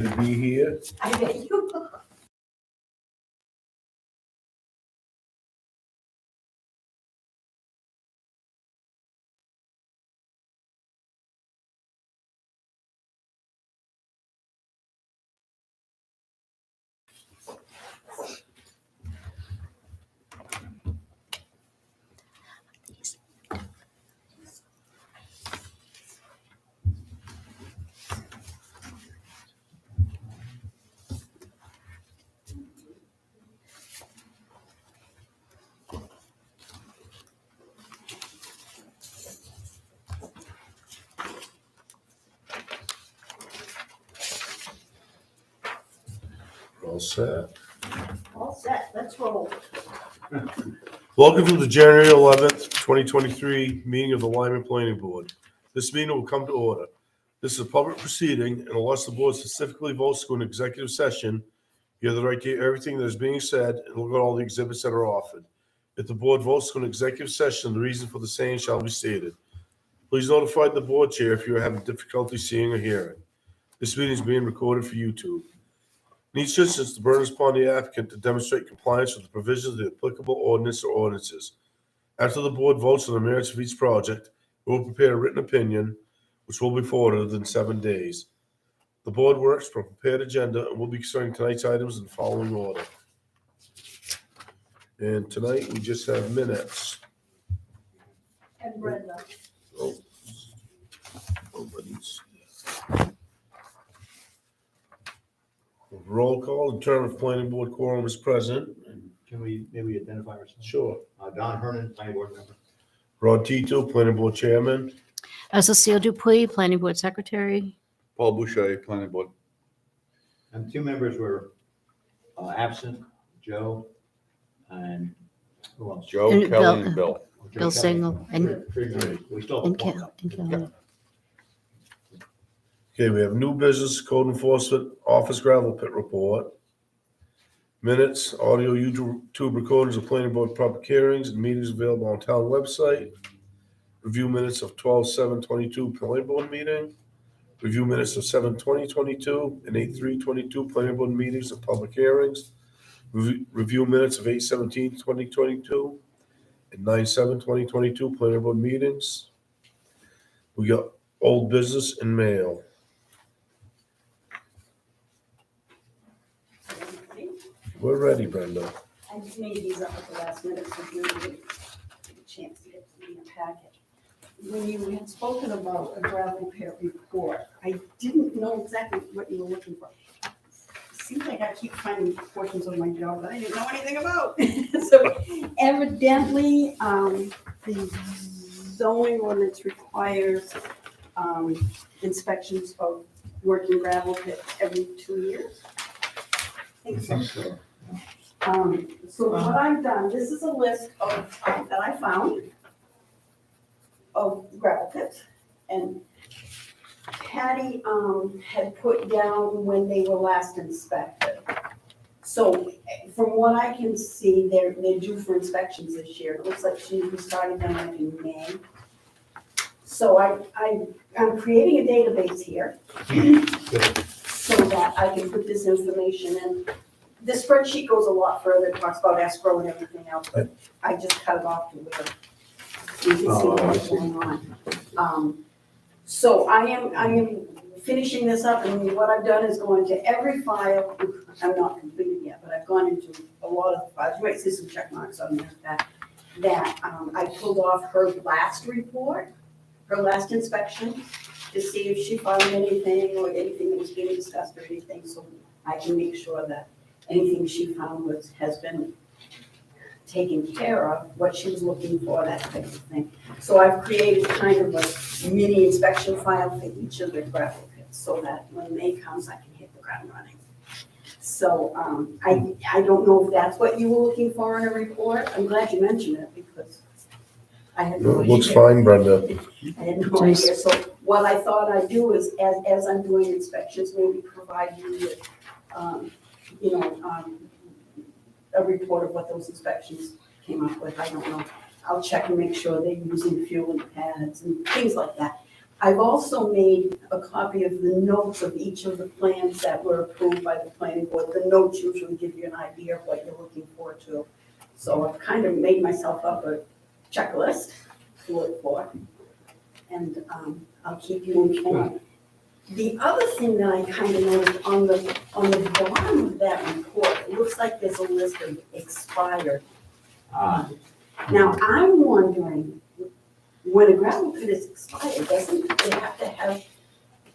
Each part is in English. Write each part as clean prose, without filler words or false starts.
to be here. I bet you. All set. All set, let's roll. Welcome to the January 11th, 2023 meeting of the Lyman Planning Board. This meeting will come to order. This is a public proceeding, and unless the board specifically votes to go into executive session, you have the right to hear everything that is being said and look at all the exhibits that are offered. If the board votes to go into executive session, the reason for the same shall be stated. Please notify the board chair if you are having difficulty seeing or hearing. This meeting is being recorded for YouTube. In each instance, the burden is upon the applicant to demonstrate compliance with the provisions of the applicable ordinance or ordinances. After the board votes on the merits of each project, it will prepare a written opinion, which will be forwarded within 7 days. The board works from a prepared agenda and will be considering tonight's items in the following order. And tonight, we just have minutes. And Brenda. Oh, nobody's. Roll call, determine if planning board quorum is present. Can we maybe identify ourselves? Sure. Don Hernan, planning board member. Rod Tito, planning board chairman. Cecile Dupuy, Planning Board Secretary. Paul Boucher, planning board. And two members were absent, Joe and who else? Joe, And Kelly, Bill. and Bill. Joe Bill Kelly. Single and Three members. We still have one. Kelly. Okay, we have new business, code enforcement, office gravel pit report. Minutes, audio YouTube recordings of planning board public hearings and meetings available on town website. Review minutes of 12/7/22 planning board meeting. Review minutes of 7/20/22 and 8/3/22 planning board meetings and public hearings. Review minutes of 8/17/2022 and 9/7/2022 planning board meetings. We got old business and mail. We're ready, Brenda. I just made these up at the last minute, so you didn't get a chance to get them in the packet. When you had spoken about a gravel pit report, I didn't know exactly what you were looking for. It seems like I keep finding portions of my job that I didn't know anything about. So evidently, the zoning ordinance requires inspections of working gravel pits every 2 years. I think so. So what I've done, this is a list of, that I found of gravel pits. And Patty, had put down when they were last inspected. So from what I can see, they're due for inspections this year. It looks like she started them like in May. So I'm creating a database here so that I can put this information in. The spreadsheet goes a lot further, it talks about escrow and everything else, but I just cut it off to where you can see what's going on. So I am finishing this up, and what I've done is go into every file. I'm not completed yet, but I've gone into a lot of the files. You might see some check marks on there that I pulled off her last report, her last inspection, to see if she found anything or anything that was being discussed or anything, so I can make sure that anything she found has been taken care of, what she was looking for, that type of thing. So I've created kind of a mini inspection file for each of the gravel pits, so that when May comes, I can hit the ground running. So I don't know if that's what you were looking for in a report. I'm glad you mentioned it, because I had no No, it idea. looks fine, Brenda. I had no idea. So what I thought I'd do is, as I'm doing inspections, maybe provide you with, a report of what those inspections came up with. I don't know. I'll check and make sure they're using fuel and pads and things like that. I've also made a copy of the notes of each of the plans that were approved by the planning board. The notes usually give you an idea of what you're looking for too. So I've kind of made myself up a checklist to look for. And I'll keep you informed. The other thing that I kind of noticed on the bottom of that report, it looks like there's a list of expired. Now, I'm wondering, when a gravel pit is expired, doesn't it have to have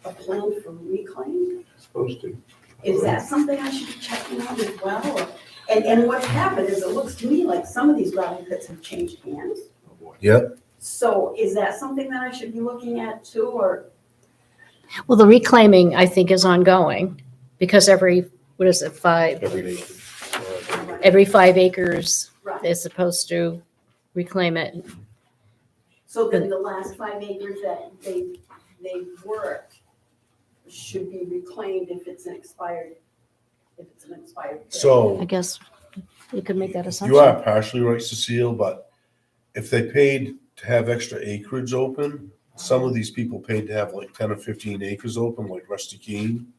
a plan for reclaim? Supposed to. Is that something I should be checking out as well? Or- And what's happened is it looks to me like some of these gravel pits have changed hands. Oh, boy. Yep. So is that something that I should be looking at too, or? Well, the reclaiming, I think, is ongoing because every 5 acres, Right. they're supposed to reclaim it. So then the last 5 acres that they worked should be reclaimed if it's an expired pit. I So guess you could make that you assumption. are partially right, Cecile, but if they paid to have extra acreage open, some of these people paid to have like 10 or 15 acres open, like Rusty Keene.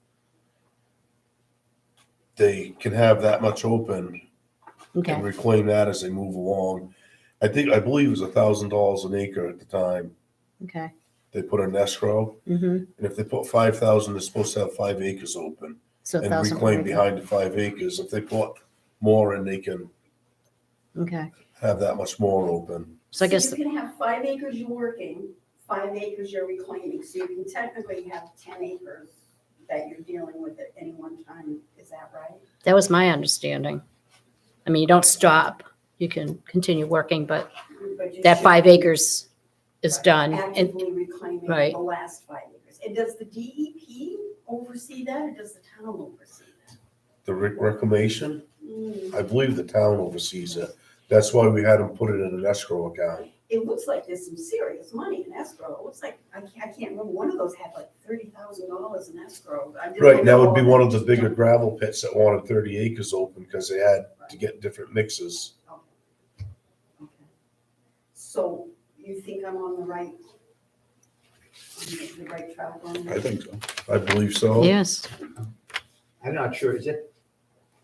They can have that much open and Okay, reclaim that as they move along. I believe it was $1,000 an acre at the time. okay. They put in escrow, Mm-hmm. and if they put 5,000, they're supposed to have 5 acres open So and 1,000. reclaim behind the 5 acres. If they put more in, they can Okay, have that much more open. so I guess, You can have 5 acres you're working, 5 acres you're reclaiming, so you can technically have 10 acres that you're dealing with at any one time, is that right? that was my understanding. I mean, you don't stop, you can continue working, but But you that should 5 be acres is done. And actively reclaiming right. the last 5 acres. And does the DEP oversee that, or does the town oversee that? The reclamation, Mm, I believe the town oversees it. That's why we had them put it in an escrow account. It looks like there's some serious money in escrow. It looks like, I can't remember, one of those had like $30,000 in escrow. I didn't Right, look that at would all be of one it. of the bigger gravel pits that wanted 30 acres open because they had to get different mixes. Okay. So you think I'm on the right track on that? I think so. I believe so. yes, I'm not sure, is it,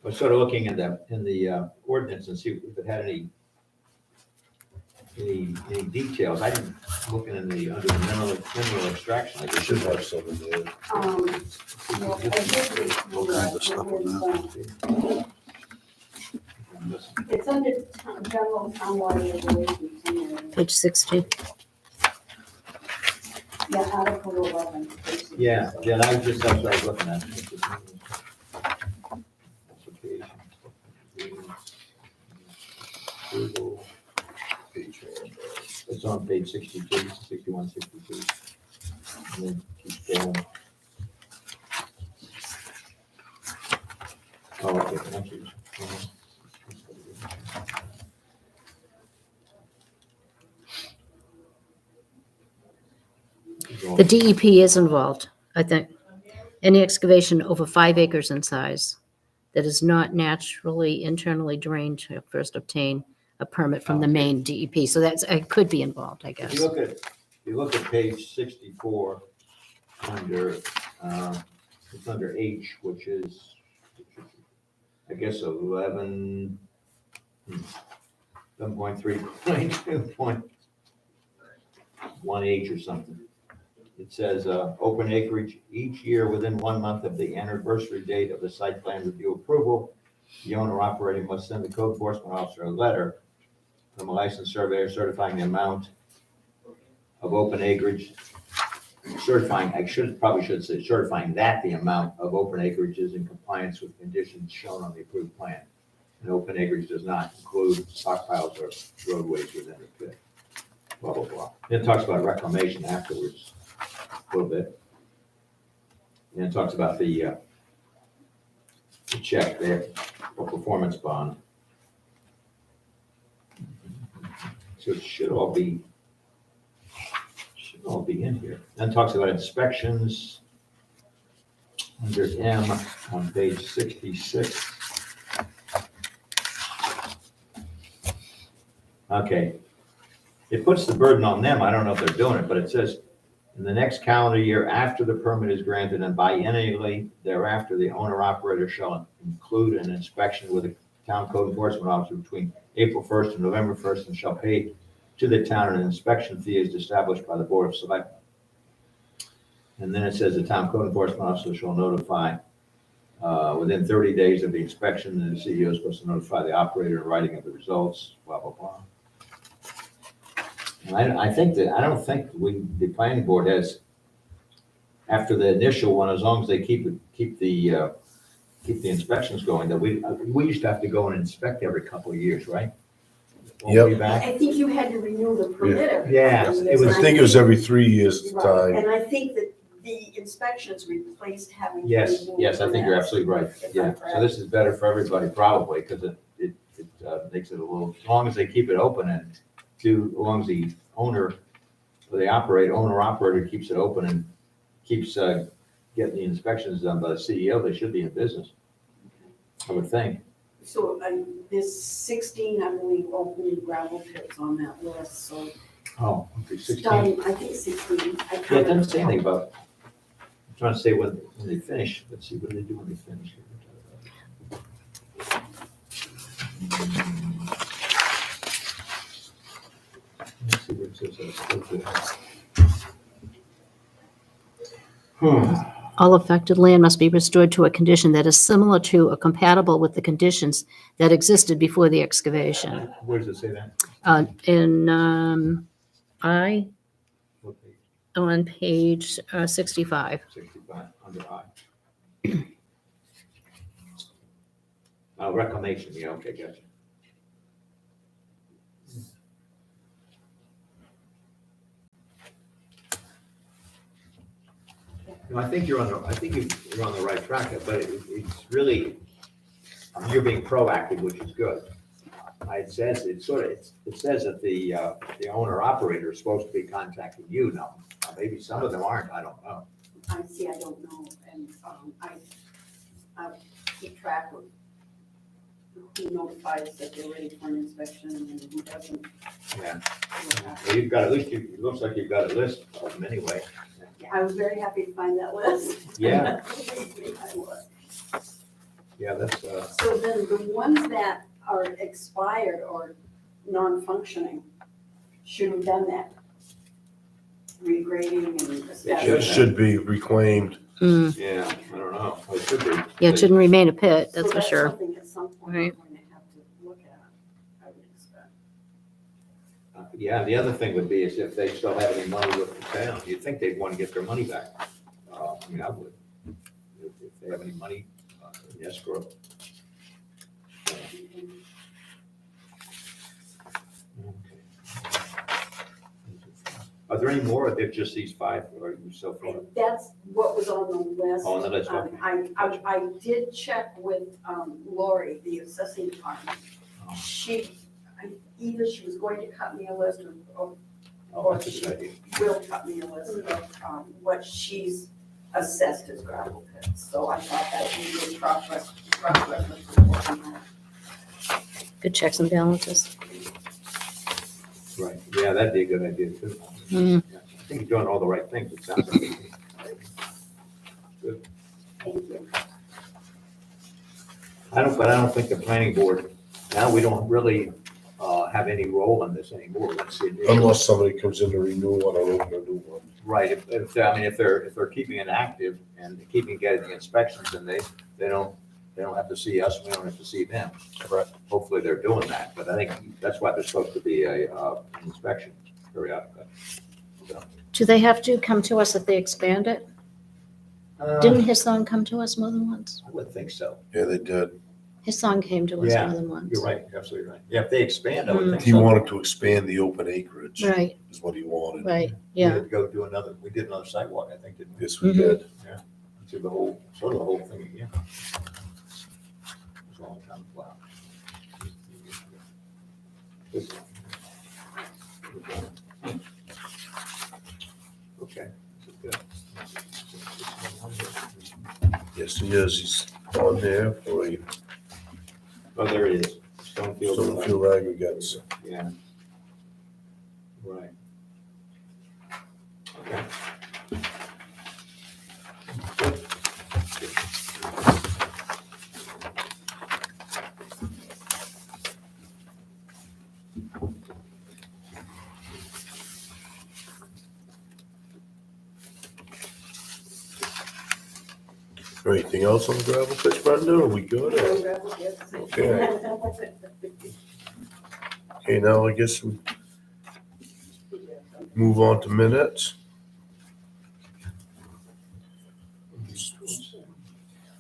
I was sort of looking in the ordinance and see if it had any details. I didn't look in under the mineral extraction. I They guess should have some in there. Well, I did All kinds of stuff on It's under general town water regulations. somewhere. page 60. Yeah, Article 11. Yeah, yeah, that's what I was looking at. Approval. It's on page 62, 61, 62. And then keep going. Oh, okay, thank you. The DEP is involved, I think. Any excavation over 5 acres in size that is not naturally internally drained shall first obtain a permit from the main DEP. So that's, it could be involved, I If guess. you look at page 64, under, it's under H, which is, I guess, 11.3.2.1H or something. It says, open acreage each year within 1 month of the anniversary date of the site plan review approval. The owner operating must send the code enforcement officer a letter from a licensed surveyor certifying the amount of open acreage, probably should say certifying that the amount of open acreage is in compliance with conditions shown on the approved plan. And open acreage does not include stockpiles or roadways within the pit. Blah, blah, blah. Then it talks about reclamation afterwards, a little bit. And it talks about the check there for performance bond. So it should all be in here. Then it talks about inspections under M on page 66. Okay. It puts the burden on them. I don't know if they're doing it, but it says In the next calendar year after the permit is granted and biennially thereafter, the owner-operator shall include an inspection with the town code enforcement officer between April 1st and November 1st and shall pay to the town an inspection fee as established by the Board of Selectmen. And then it says the town code enforcement officer shall notify within 30 days of the inspection, and the CEO is supposed to notify the operator in writing of the results, blah, blah, blah. And I don't think the planning board has, after the initial one, as long as they keep the inspections going, that we used to have to go and inspect every couple of years, right? Yep. Way back. I think you had to renew the permit every Yeah, couple of it years, was- and I think it was every 3 years at the Right, time. and I think that the inspections replaced having. to Yes, renew yes, I think you're permits. absolutely right. If I'm Yeah, correct. so this is better for everybody probably, because it makes it a little, as long as they keep it open and as long as the owner, or the owner-operator keeps it open and keeps getting the inspections done by the CEO, they should be in business, I would think. So there's 16, I believe, open gravel pits on that list, so Oh, okay, 16. starting, I think 16. I Yeah, it counted. doesn't say anything about, I'm trying to say when they finish. Let's see, what do they do when they finish? Let's see where it says that. All affected land must be restored to a condition that is similar to or compatible with the conditions that existed before the excavation. Where does it say that? I, What page? on page 65. 65, under I. Reclamation, yeah, okay, gotcha. No, I think you're on the right track, but it's really, you're being proactive, which is good. It says that the owner operator is supposed to be contacting you now. Maybe some of them aren't, I don't know. I don't know, and I keep track of who notifies that they're ready for an inspection and who doesn't. Yeah. Well, you've got, at least it looks like you've got a list of them anyway. I was very happy to find that list. Yeah. I was. Yeah, that's, So then the ones that are expired or non-functioning, should have done that. Regrading and It establishing. should be reclaimed. yeah, I don't know. It should be. Yeah, it shouldn't remain a pit, that's So for sure. something at some point we're Right. going to have to look at, I would expect. Yeah, the other thing would be is if they still have any money with the town, you'd think they'd want to get their money back. I mean, I would. If they have any money in escrow. Are there any more, or they're just these 5, or are you so far? That's what was on the list. Oh, on the list, okay. I did check with Lori, the assessing department. Oh. Either she was going to cut me a list or Oh, that's a good idea. will cut me a list of what she's assessed as gravel pits. So I thought that would be a good cross-reference report on that. Good checks and balances. Right, yeah, that'd be a good idea too. Mm. Yeah, I think you're doing all the right things, it sounds like. Thank you. I don't think the planning board, now we don't really have any role in this anymore. Let's see. Unless somebody comes in to renew one or open a new one. Right, if they're keeping it active and getting the inspections, then they don't have to see us, we don't have to see them. Correct. Hopefully they're doing that, but I think that's why there's supposed to be an inspection periodically. So, Do they have to come to us if they expand it? Didn't Hisson come to us more than once? I would think so. Yeah, they did. Hisson came to us Yeah, more than once. You're right, you're absolutely right. Yeah, if they expand, I would think so. He wanted to expand the open acreage, Right, is what he wanted. right, We yeah. had to go do we did another sidewalk, I think, didn't we? Yes, we Mhm. did. Do the whole thing again. It was a long time, wow. Okay. Good. Yes, he is. He's on there for a Oh, there it is. Stonefield. Stonefield aggregates. Yeah. Right. Okay. Anything else on the gravel pits, Brenda? Are we good? No or- gravel pits. Okay. Okay, now I guess we move on to minutes.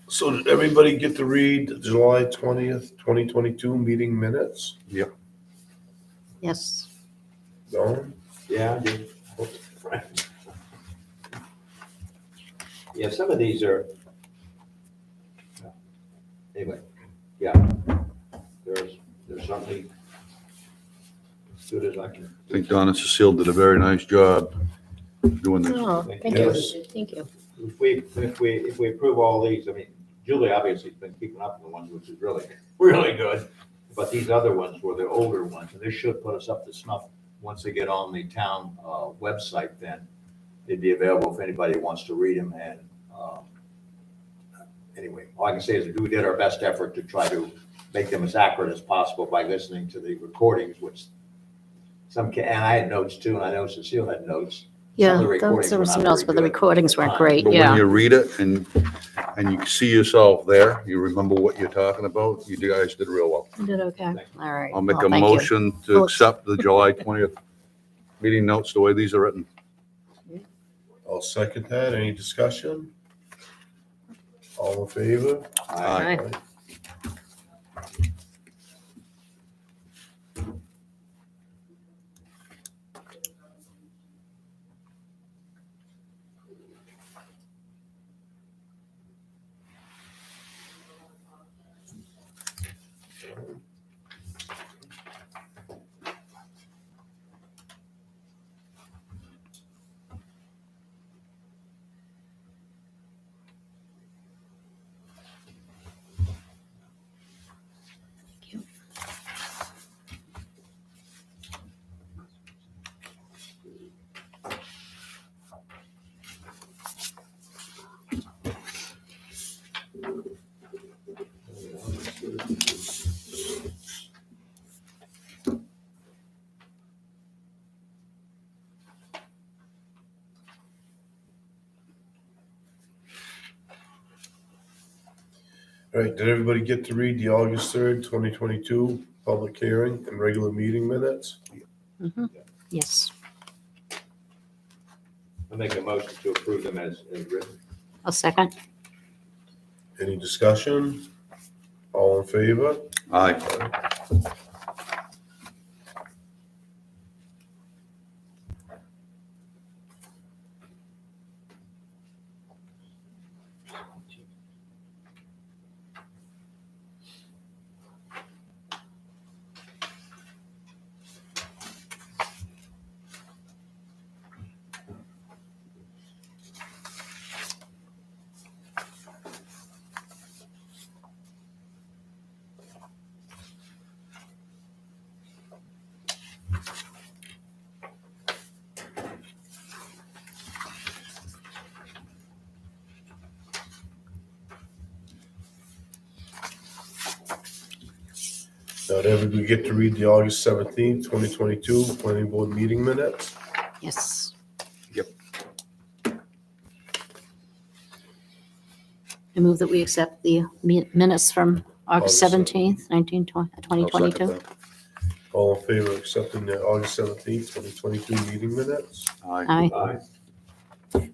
So did everybody get to read the July 20th, 2022 meeting minutes? Yes. No? Yeah, I did. Yeah, some of these are, anyway, yeah. There's something as good as I can. I think Donna Cecile did a very nice job doing this. Oh, thank Yes. you. Thank you. If we approve all these, I mean, Julie obviously has been keeping up with the ones, which is really, really good. But these other ones were the older ones, and this should put us up to snuff. Once they get on the town website, then they'd be available if anybody wants to read them. And anyway, all I can say is we did our best effort to try to make them as accurate as possible by listening to the recordings, which and I had notes too, and I know Cecile had notes. Yeah, Some of the recordings there were were not some notes, very but the good. recordings weren't great, But when yeah. you read it and you see yourself there, you remember what you're talking about, you guys did real well. You did okay? All right. I'll make Well, a thank you. motion to Well, accept the July 20th meeting notes the way these are written. I'll second that. Any discussion? All in favor? Aye. All right, did everybody get to read the August 3rd, 2022 public hearing and regular meeting minutes? Mhm. Yes, I'll make a motion to approve them as written. I'll second. Any discussion? All in favor? Aye. Now, did everybody get to read the August 17th, 2022 planning board meeting minutes? Yes. Yep. I move that we accept the minutes from August August 17th, 2022. I'll second All in favor of accepting the August 17th, 2022 meeting minutes? that. Aye. Aye. Aye.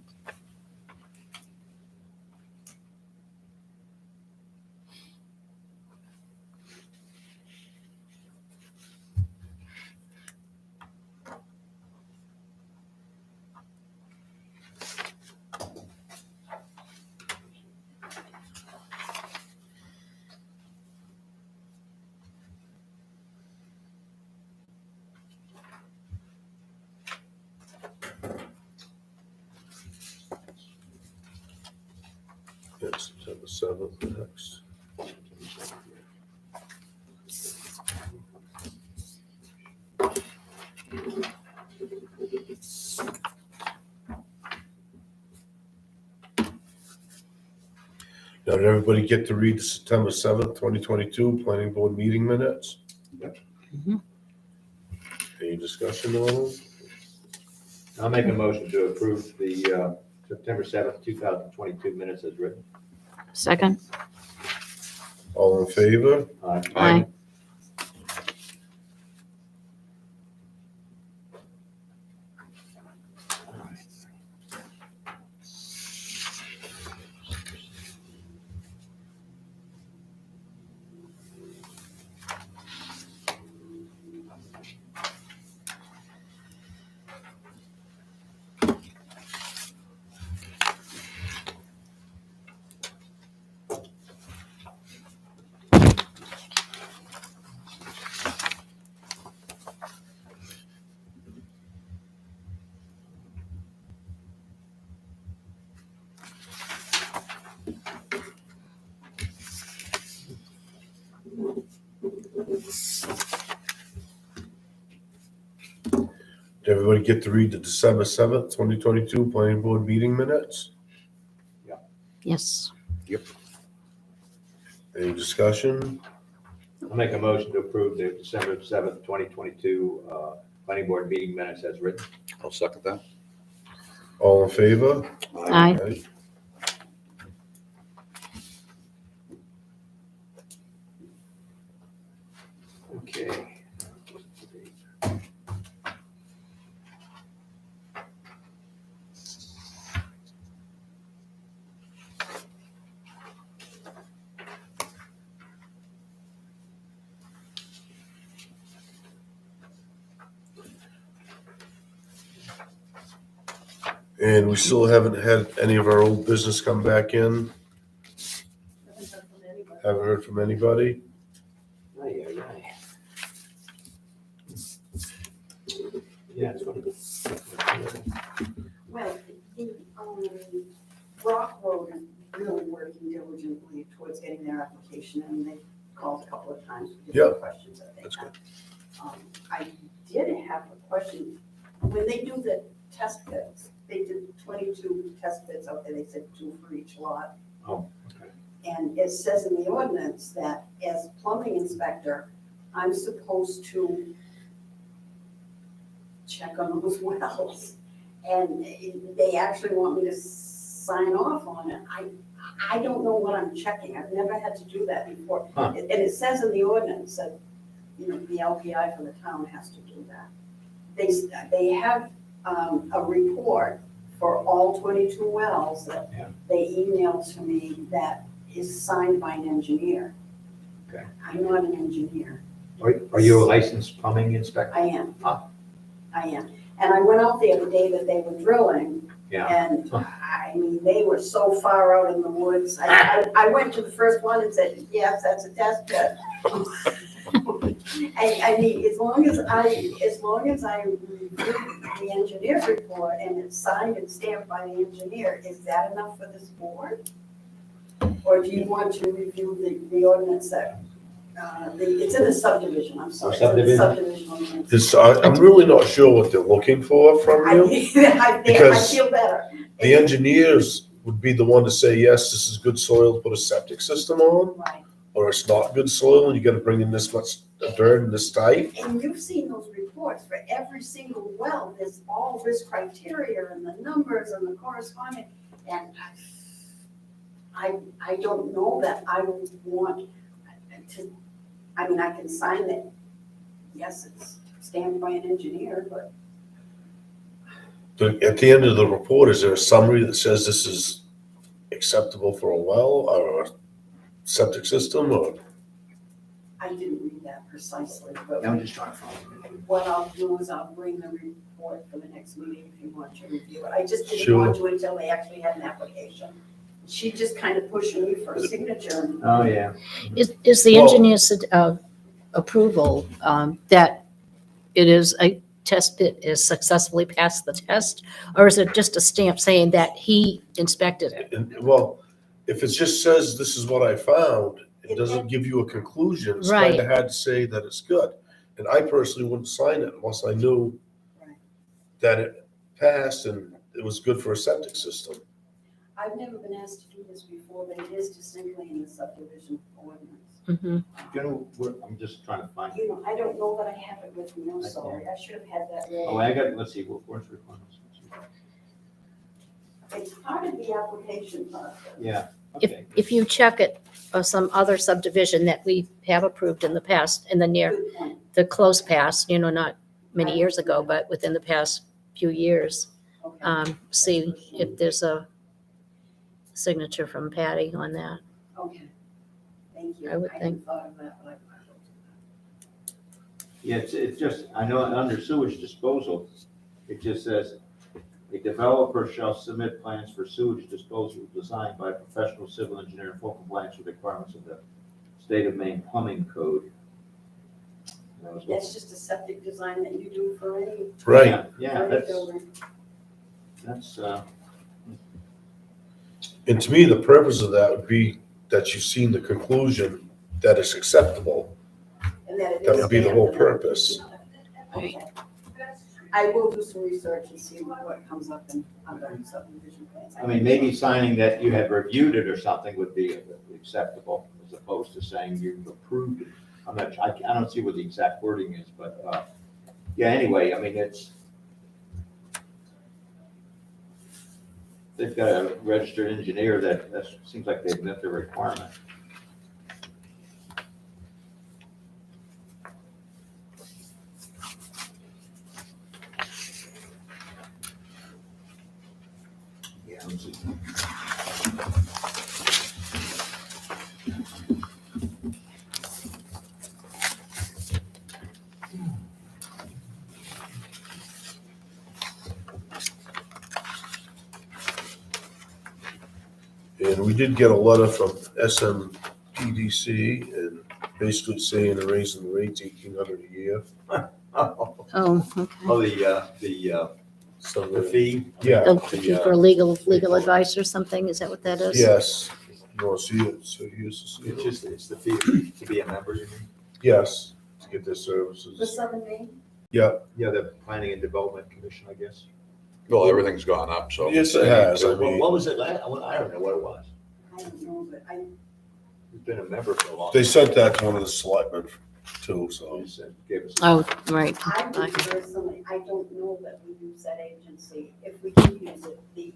Yes, September 7th next. Now, did everybody get to read the September 7th, 2022 planning board meeting minutes? Yep. Mhm. Any discussion on them? I'll make a motion to approve the September 7th, 2022 minutes as written. Second? All in favor? Aye. Did everybody get to read the December 7th, 2022 planning board meeting minutes? Yes. Any discussion? I'll make a motion to approve the December 7th, 2022 planning board meeting minutes as written. I'll second that. All in favor? Aye. Okay. And we still haven't had any of our old business come back in. Haven't heard from anybody. Aye, aye, aye. Yeah, it's funny. Well, the, Rock Road is really working diligently towards getting their application, and they called a couple of times with different questions that they That's had. I did have a question, when they do the test pits, they did 22 test pits out there, they said 2 for each lot. Oh, okay. And it says in the ordinance that as plumbing inspector, I'm supposed to check on those wells. And they actually want me to sign off on it. I don't know what I'm checking. I've never had to do that before. Huh. And it says in the ordinance that, the LPI for the town has to do that. They have a report for all 22 wells that Yeah. they emailed to me that is signed by an engineer. Okay. I'm not an engineer. Are you a licensed plumbing inspector? I am. Huh. I am. And I went out there the day that they were drilling, Yeah. and Huh. I mean, they were so far out in the woods. I went to the first one and said, yes, that's a test pit. I mean, as long as I review the engineer's report and it's signed and stamped by the engineer, is that enough for this board? Or do you want to review the ordinance that, it's in the subdivision, I'm sorry. It's in the subdivision ordinance. I'm really not sure what they're looking for from you. I Because feel better. The engineers would be the one to say, yes, this is good soil to put a septic system on, Right. or it's not good soil and you gotta bring in this much dirt and this type. And you've seen those reports for every single well, there's all this criteria and the numbers and the corresponding. And I don't know that I would want to, I mean, I can sign that, yes, it's stamped by an engineer, but At the end of the report, is there a summary that says this is acceptable for a well or a septic system or? I didn't read that precisely, but I'm just trying to follow. what I'll do is I'll bring the report for the next meeting if you want to review it. I just didn't Sure. want to until they actually had an application. She just kind of pushed me for a signature. Oh, yeah. Is the Well- engineer's approval that it is a test pit is successfully passed the test? Or is it just a stamp saying that he inspected it? Well, if it just says this is what I found, it doesn't give you a conclusion. It's Right. kind of hard to say that it's good. And I personally wouldn't sign it unless I knew Right. that it passed and it was good for a septic system. I've never been asked to do this before, but it is distinctly in the subdivision ordinance. Mhm. You know, I'm just trying to find. I don't know that I have it with me, I'm sorry. I should have had that ready. Oh, I got, let's see, where's the requirements? It's part of the application process. Yeah, Okay. if you check it, or some other subdivision that we have approved in the past, in the near, Good point. the close past, not many years ago, but within the past few years, Okay, see if there's a signature from Patty on that. okay. Thank you. I would hadn't thought of that, but I will do Yeah, it's just, I know under sewage disposal, it just says, a developer shall submit plans for sewage disposal designed by a professional civil engineer in full compliance with requirements of the state of Maine plumbing code. That was that. what- That's just a septic design that you do for any, Right. Yeah, for any that's, building. that's, And to me, the purpose of that would be that you've seen the conclusion that it's acceptable. And that it That is would be the whole stamped and purpose. everything. Okay. I will do some research and see what comes up in other subdivision plans. I mean, maybe signing that you have reviewed it or something would be acceptable, as opposed to saying you've approved it. I'm not, I don't see what the exact wording is, but, yeah, anyway, I mean, they've got a registered engineer that seems like they've met their requirement. Yeah, I'm just- And we did get a letter from SMPDC and basically saying they're raising the rates $1,800 a year. Oh, Oh, okay. The fee? Yeah, Oh, if you for legal advice or something, is that what that is? yes. You want to see it? So here's to see it. It's the fee to be a member, you mean? Yes, to get their The services. Southern Maine? Yeah, Yeah, the Planning and Development Commission, I guess. Well, everything's gone up, so. yes, it has. I mean, What was it last, I don't know what it was. I don't know, but We've been a member for a long. they sent that to one of the selectmen too, so. Gave us. Oh, right. I would personally, I don't know that we use that agency. If we do use it, the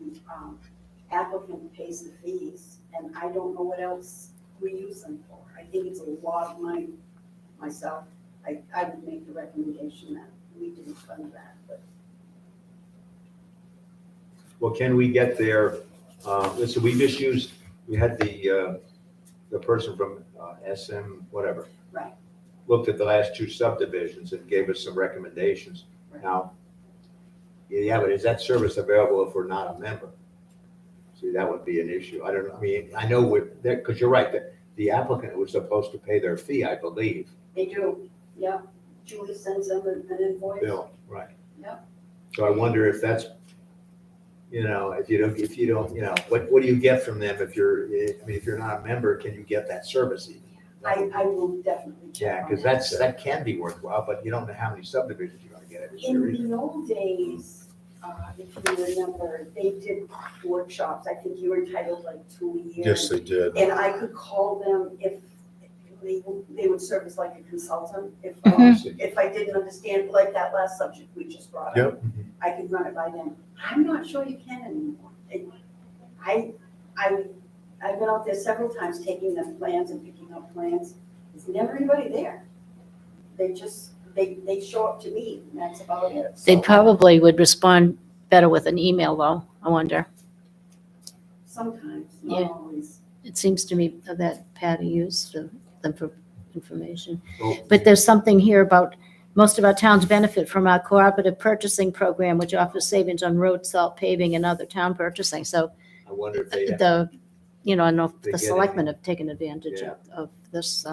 applicant pays the fees, and I don't know what else we use them for. I think it's a lot of money myself. I would make the recommendation that we didn't fund that, but Well, can we get there, listen, we had the person from SM, whatever. Right. Looked at the last two subdivisions and gave us some recommendations. Right. Now, yeah, but is that service available if we're not a member? See, that would be an issue. I don't know, I mean, I know because you're right, that the applicant was supposed to pay their fee, I believe. they do, yeah. Julie sends them an invoice. Bill, right. Yep. So I wonder if that's, if you don't, what do you get from them if you're not a member, can you get that service even? I will definitely check Yeah, on because that. that can be worthwhile, but you don't know how many subdivisions you're gonna get it this year either. In the old days, if you remember, they did workshops. I think you were entitled like 2 a year. Yes, they did. And I could call them if they would serve as like a consultant. Mhm. If I didn't understand, like that last subject we just brought up. I could run it by them. I'm not sure you can anymore. I've been out there several times taking them plans and picking up plans. There's never anybody there. They just, they show up to me, and that's about it. They So, probably would respond better with an email, though, I wonder. sometimes, Yeah. not always. It seems to me that Patty used them for information. Well, But there's something here about most of our towns benefit from our cooperative purchasing program, which offers savings on road salt paving and other town purchasing. So I wonder if they, I don't know if They the get selectmen have taken advantage Yeah. of this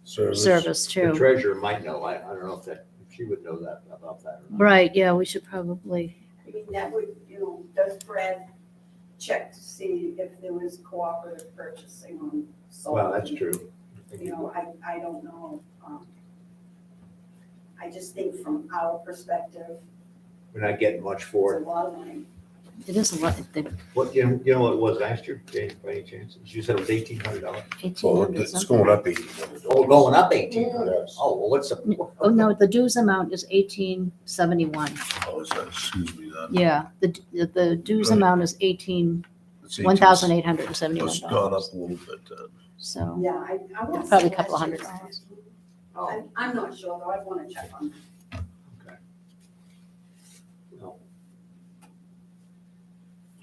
Service. service the too. treasurer might know, I don't know if she would know that, about that or not. Right, yeah, we should probably, I mean, that would, does Brad check to see if there was cooperative purchasing on salt? Well, that's true. I don't know. I just think from our perspective, We're not getting much it's for a it. lot of money. it is a lot, What, you know what it was last year, Jane, by any chance? You said it was $1,800. Well, 1,800 it's something. going up $1,800. Oh, going up 1,800. Yes. Oh, well, what's the? Oh, no, the dues amount is 1871. Oh, is that, excuse me, then. Yeah, the dues Right. amount is 18, It's $1,871. It's gone up a little bit. So, Yeah, I want to. Probably a couple $100. I'm not sure, though, I'd want to check on that. Okay. Well,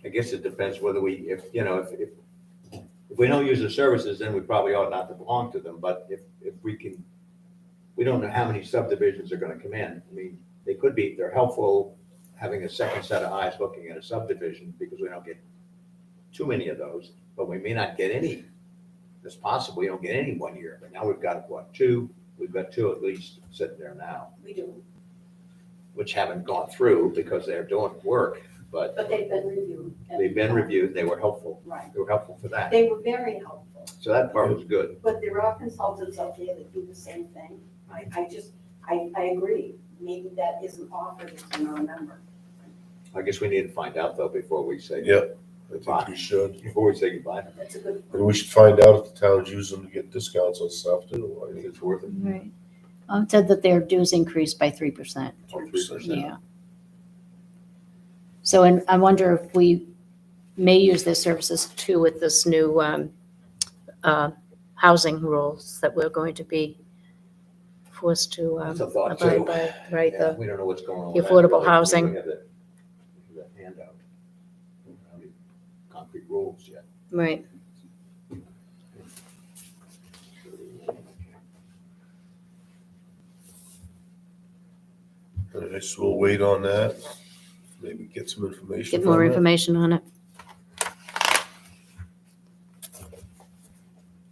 I guess it depends whether we, if we don't use the services, then we probably ought not to belong to them, but if we can, we don't know how many subdivisions are gonna come in. I mean, they're helpful having a second set of eyes looking at a subdivision, because we don't get too many of those, but we may not get any. It's possible we don't get any 1 year, but now we've got, what, two? We've got two at least sitting there now, We do, which haven't gone through because they're doing work, but but they've been reviewed. they've been reviewed, they were helpful. Right, They were helpful for that. they were very helpful, So that part was good. but there are consultants out there that do the same thing. I agree, maybe that isn't offered if you're not a member. I guess we need to find out though before we say, Yep, I think we should. before we say goodbye. That's a good. And we should find out if the towns use them to get discounts on stuff too. I think it's worth it. right. It said that their dues increased by 3%. 3%. Yeah. So, and I wonder if we may use their services too with this new housing rules that we're going to be forced to That's a thought abide too. by, right? Yeah, The we don't know what's going on. the with that, affordable really. housing. We have that handout. We don't have any concrete rules yet. Right. I guess we'll wait on that. Maybe get some information. Get more from it. information on it.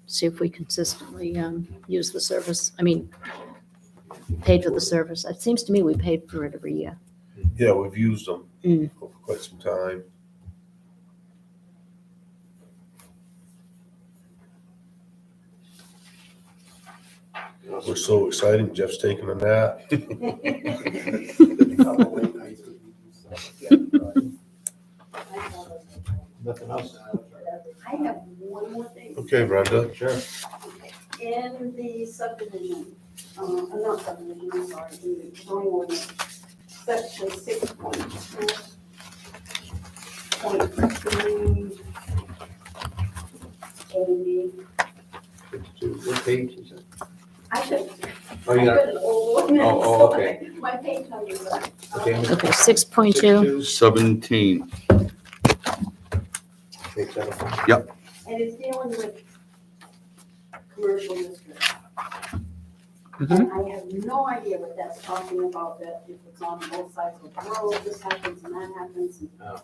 See if we consistently use the service. I mean, paid for the service. It seems to me we paid for it every year. Yeah, we've used them Mm. for quite some time. We're so excited. Jeff's taking a nap. Nothing else? I have one more thing. Okay, Brenda. Sure. In the subdivision, not subdivision, I'm sorry, in the zoning ordinance, section 6.2.3 A, What page is it? I should, Oh, I you got got an old ordinance. Oh, okay. My page number is that. Okay. Okay, 6.2. 17. Page 7. And it's dealing with commercial districts. Mhm. And I have no idea what that's talking about, that if it's on both sides of the road, this happens and that happens. And, Oh.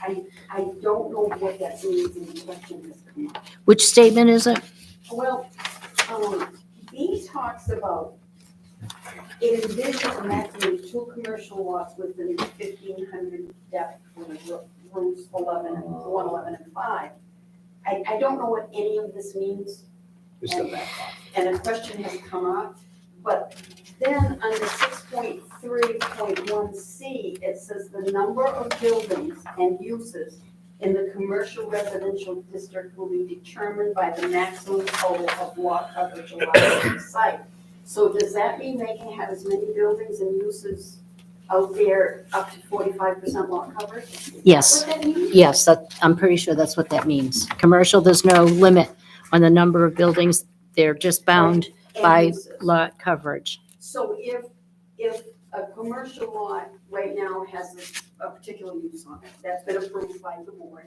I don't know what that means, and the question has come up. Which statement is it? Well, B talks about, it envisions a maximum of 2 commercial lots within 1,500 depth for the routes 111 and 5. I don't know what any of this means, Just go back. and a question has come up, but then under 6.3.1C, it says the number of buildings and uses in the commercial residential district will be determined by the maximum total of lot coverage allowed on the site. So does that mean they can have as many buildings and uses out there up to 45% lot coverage? Is that Yes. what that means? Yes, I'm pretty sure that's what that means. Commercial, there's no limit on the number of buildings. They're just bound And by uses. lot coverage. So if a commercial lot right now has a particular use on it, that's been approved by the board,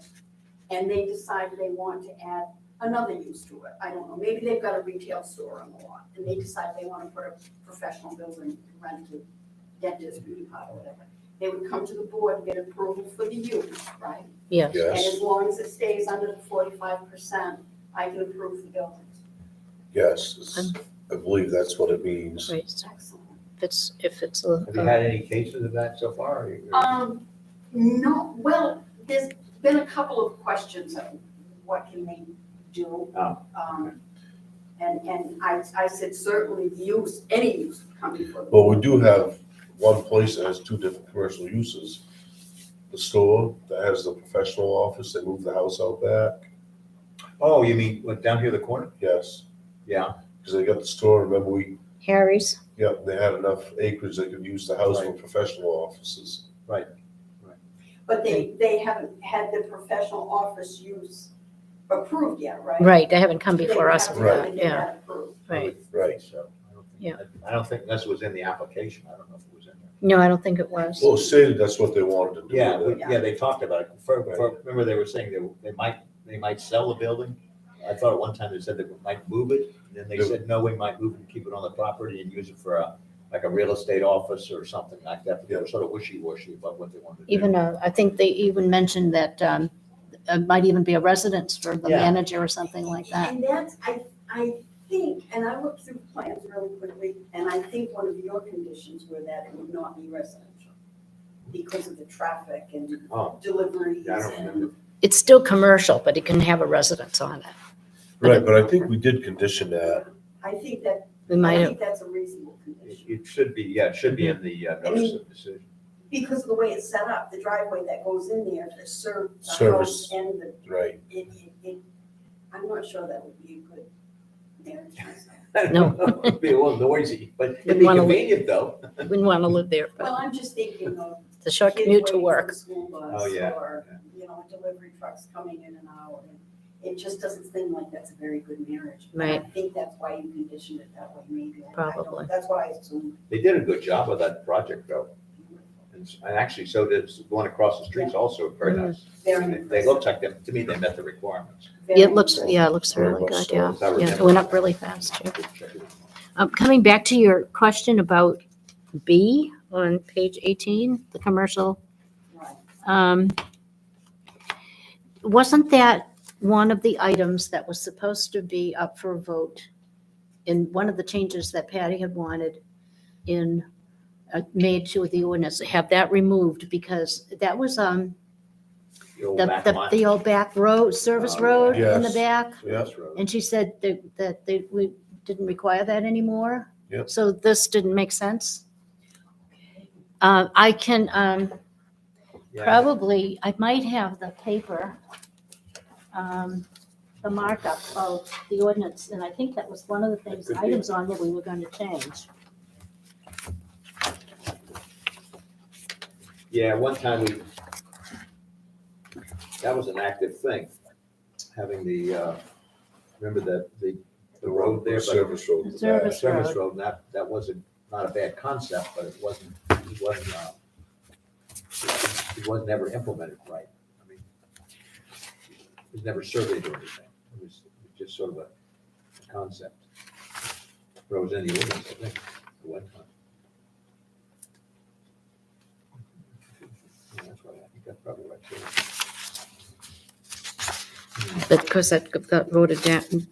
and they decide they want to add another use to it, I don't know, maybe they've got a retail store on the lot, and they decide they want to put a professional building, rent to dentist, beauty parlor, whatever. They would come to the board and get approval for the use, right? Yes. And Yes, as long as it stays under the 45%, I can approve the buildings. yes. I believe that's what it means. Right. Excellent. If it's a, Have you had any cases of that so far? or you- No, well, there's been a couple of questions of what can they do? Oh. And I said certainly use, any use would come before the. Well, we do have one place that has 2 different commercial uses. The store that has the professional office, they moved the house out back. Oh, you mean, what, down here the corner? Yes, Yeah. because they got the store, remember Harry's, they had enough acreage they could use the house for professional offices. But they haven't had the professional office use approved yet, right? Right, they haven't come before us with Right. that, yeah, Approved. right. Right. So, I don't think- Yeah. I don't think unless it was in the application, I don't know if it was in there. No, I don't think it was. Well, it stated that's what they wanted to do. Yeah, with it. yeah, they talked about it. Remember they were saying they might sell the building? I thought at one time they said they might move it, and then they said, no, we might move it and keep it on the property and use it for like a real estate office or something like that. They were sort of wishy-washy about what they wanted to do. Even, I think they even mentioned that it might even be a residence for the Yeah. manager or something like that. And that's, I think, and I looked through plans really quickly, and I think one of your conditions were that it would not be residential because of the traffic and Oh, deliveries yeah, I don't and. remember. It's still commercial, but it can have a residence on it. Right, but I think we did condition that. I think that, We might I have, think that's a reasonable condition. It should be, yeah, it should be in the notice of decision. Because of the way it's set up, the driveway that goes in there to serve the Service. house and the, Right. I'm not sure that would be a good marriage. No. It'd be a little noisy, but it'd Wouldn't be wanna- convenient though. wouldn't want to live there, Well, but I'm just thinking of it's a short kids commute to waiting for work. the school bus Oh, yeah. or, delivery trucks coming in and out. And it just doesn't seem like that's a very good marriage. And Right. I think that's why you conditioned it that way, maybe. I don't- Probably. That's what I assumed. They did a good job of that project though. And actually, so did the one across the street's also very Mm. nice. Very They impressive. looked like them, to me, they met the requirements. Very Yeah, it looks, impressive. yeah, it looks Very really much good, so. yeah. As I Yeah, it remember. went up really fast, too. Check it out. Coming back to your question about B on page 18, the commercial, Right. wasn't that one of the items that was supposed to be up for a vote in one of the changes that Patty had wanted made to the ordinance, have that removed because that was, The old back line. the old back road, service Oh, road yeah. in the Yes. back. Service road. And she said we didn't require that anymore. Yep. So this didn't make sense. I can, Yeah. probably, I might have the paper, the markup of the ordinance, and I think that was one of the things, That could be. items on there we were going to change. Yeah, one time that was an active thing, having remember the road there? but- Service road. in the Service back. Service road. road, that wasn't, not a bad concept, but it wasn't it wasn't ever implemented right. I mean, it was never surveyed or anything. It was just sort of a concept. But it was in the ordinance, I think, at one time. Yeah, that's right, I think that's probably right, too. But because that got voted down,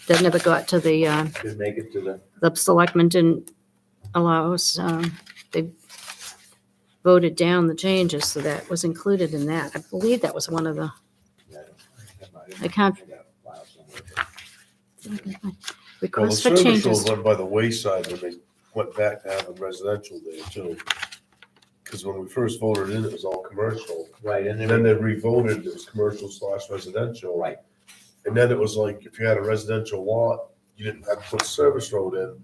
that never got to the, Didn't make it to the selectmen didn't allow us, they voted down the changes, so that was included in that. I believe that was one of the, I can't- got a file somewhere. Well, the request for service changes. road went by the wayside when they went back to having residential there too. Because when we first voted in, it was all commercial. Right, and And then, then they revoted, it was commercial / residential. right, And then it was like, if you had a residential lot, you didn't have to put a service road in.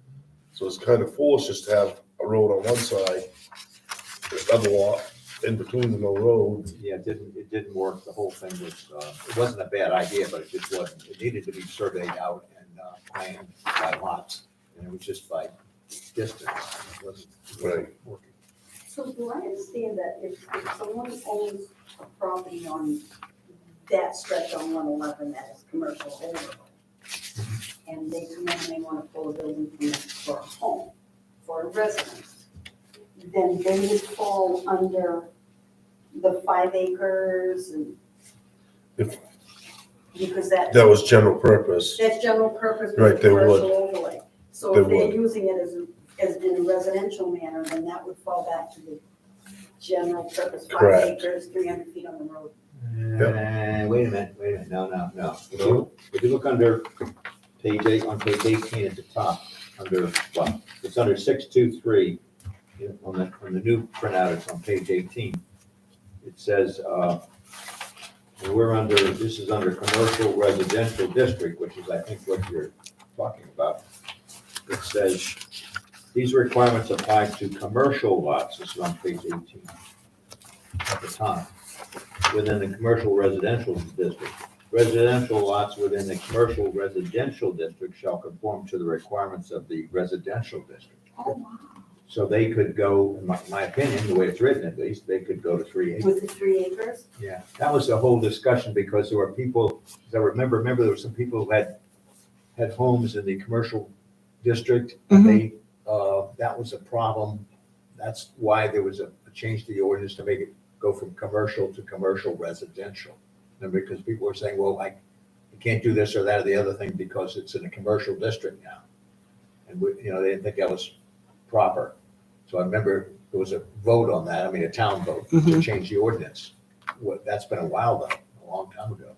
So it's kind of foolish just to have a road on one side, another lot in between and no road. yeah, it didn't work, the whole thing was, it wasn't a bad idea, but it just wasn't, it needed to be surveyed out and planned by lots, and it was just by distance, it wasn't Right. working. So do I understand that if someone owns a property on that stretch on 111 that is commercial overlay, and they come in and they want to pull a building permit for a home, for a residence, then they would fall under the 5 acres and If- because that's That was general purpose. general purpose Right, with they commercial overlay. So They if they're would. using it as in a residential manner, then that would fall back to the general purpose, 5 Correct. acres, 300 feet on the road. Wait a minute, no. No? If you look under page 8, on page 18 at the top, it's under 623, on the new printout, it's on page 18. It says, this is under commercial residential district, which is, I think, what you're talking about. It says, these requirements apply to commercial lots, this is on page 18. at the time, within the commercial residential district. Residential lots within the commercial residential district shall conform to the requirements of the residential district. Oh, wow. So they could go, in my opinion, the way it's written at least, they could go to 3 acres. With the 3 acres? Yeah, that was the whole discussion because there were people, as I remember there were some people who had homes in the commercial district. And they, that was a problem. That's why there was a change to the ordinance to make it go from commercial to commercial residential. And because people were saying, well, you can't do this or that or the other thing because it's in a commercial district now. And we, they didn't think that was proper. So I remember there was a vote on that, a town vote to change the ordinance. That's been a while though, a long time ago.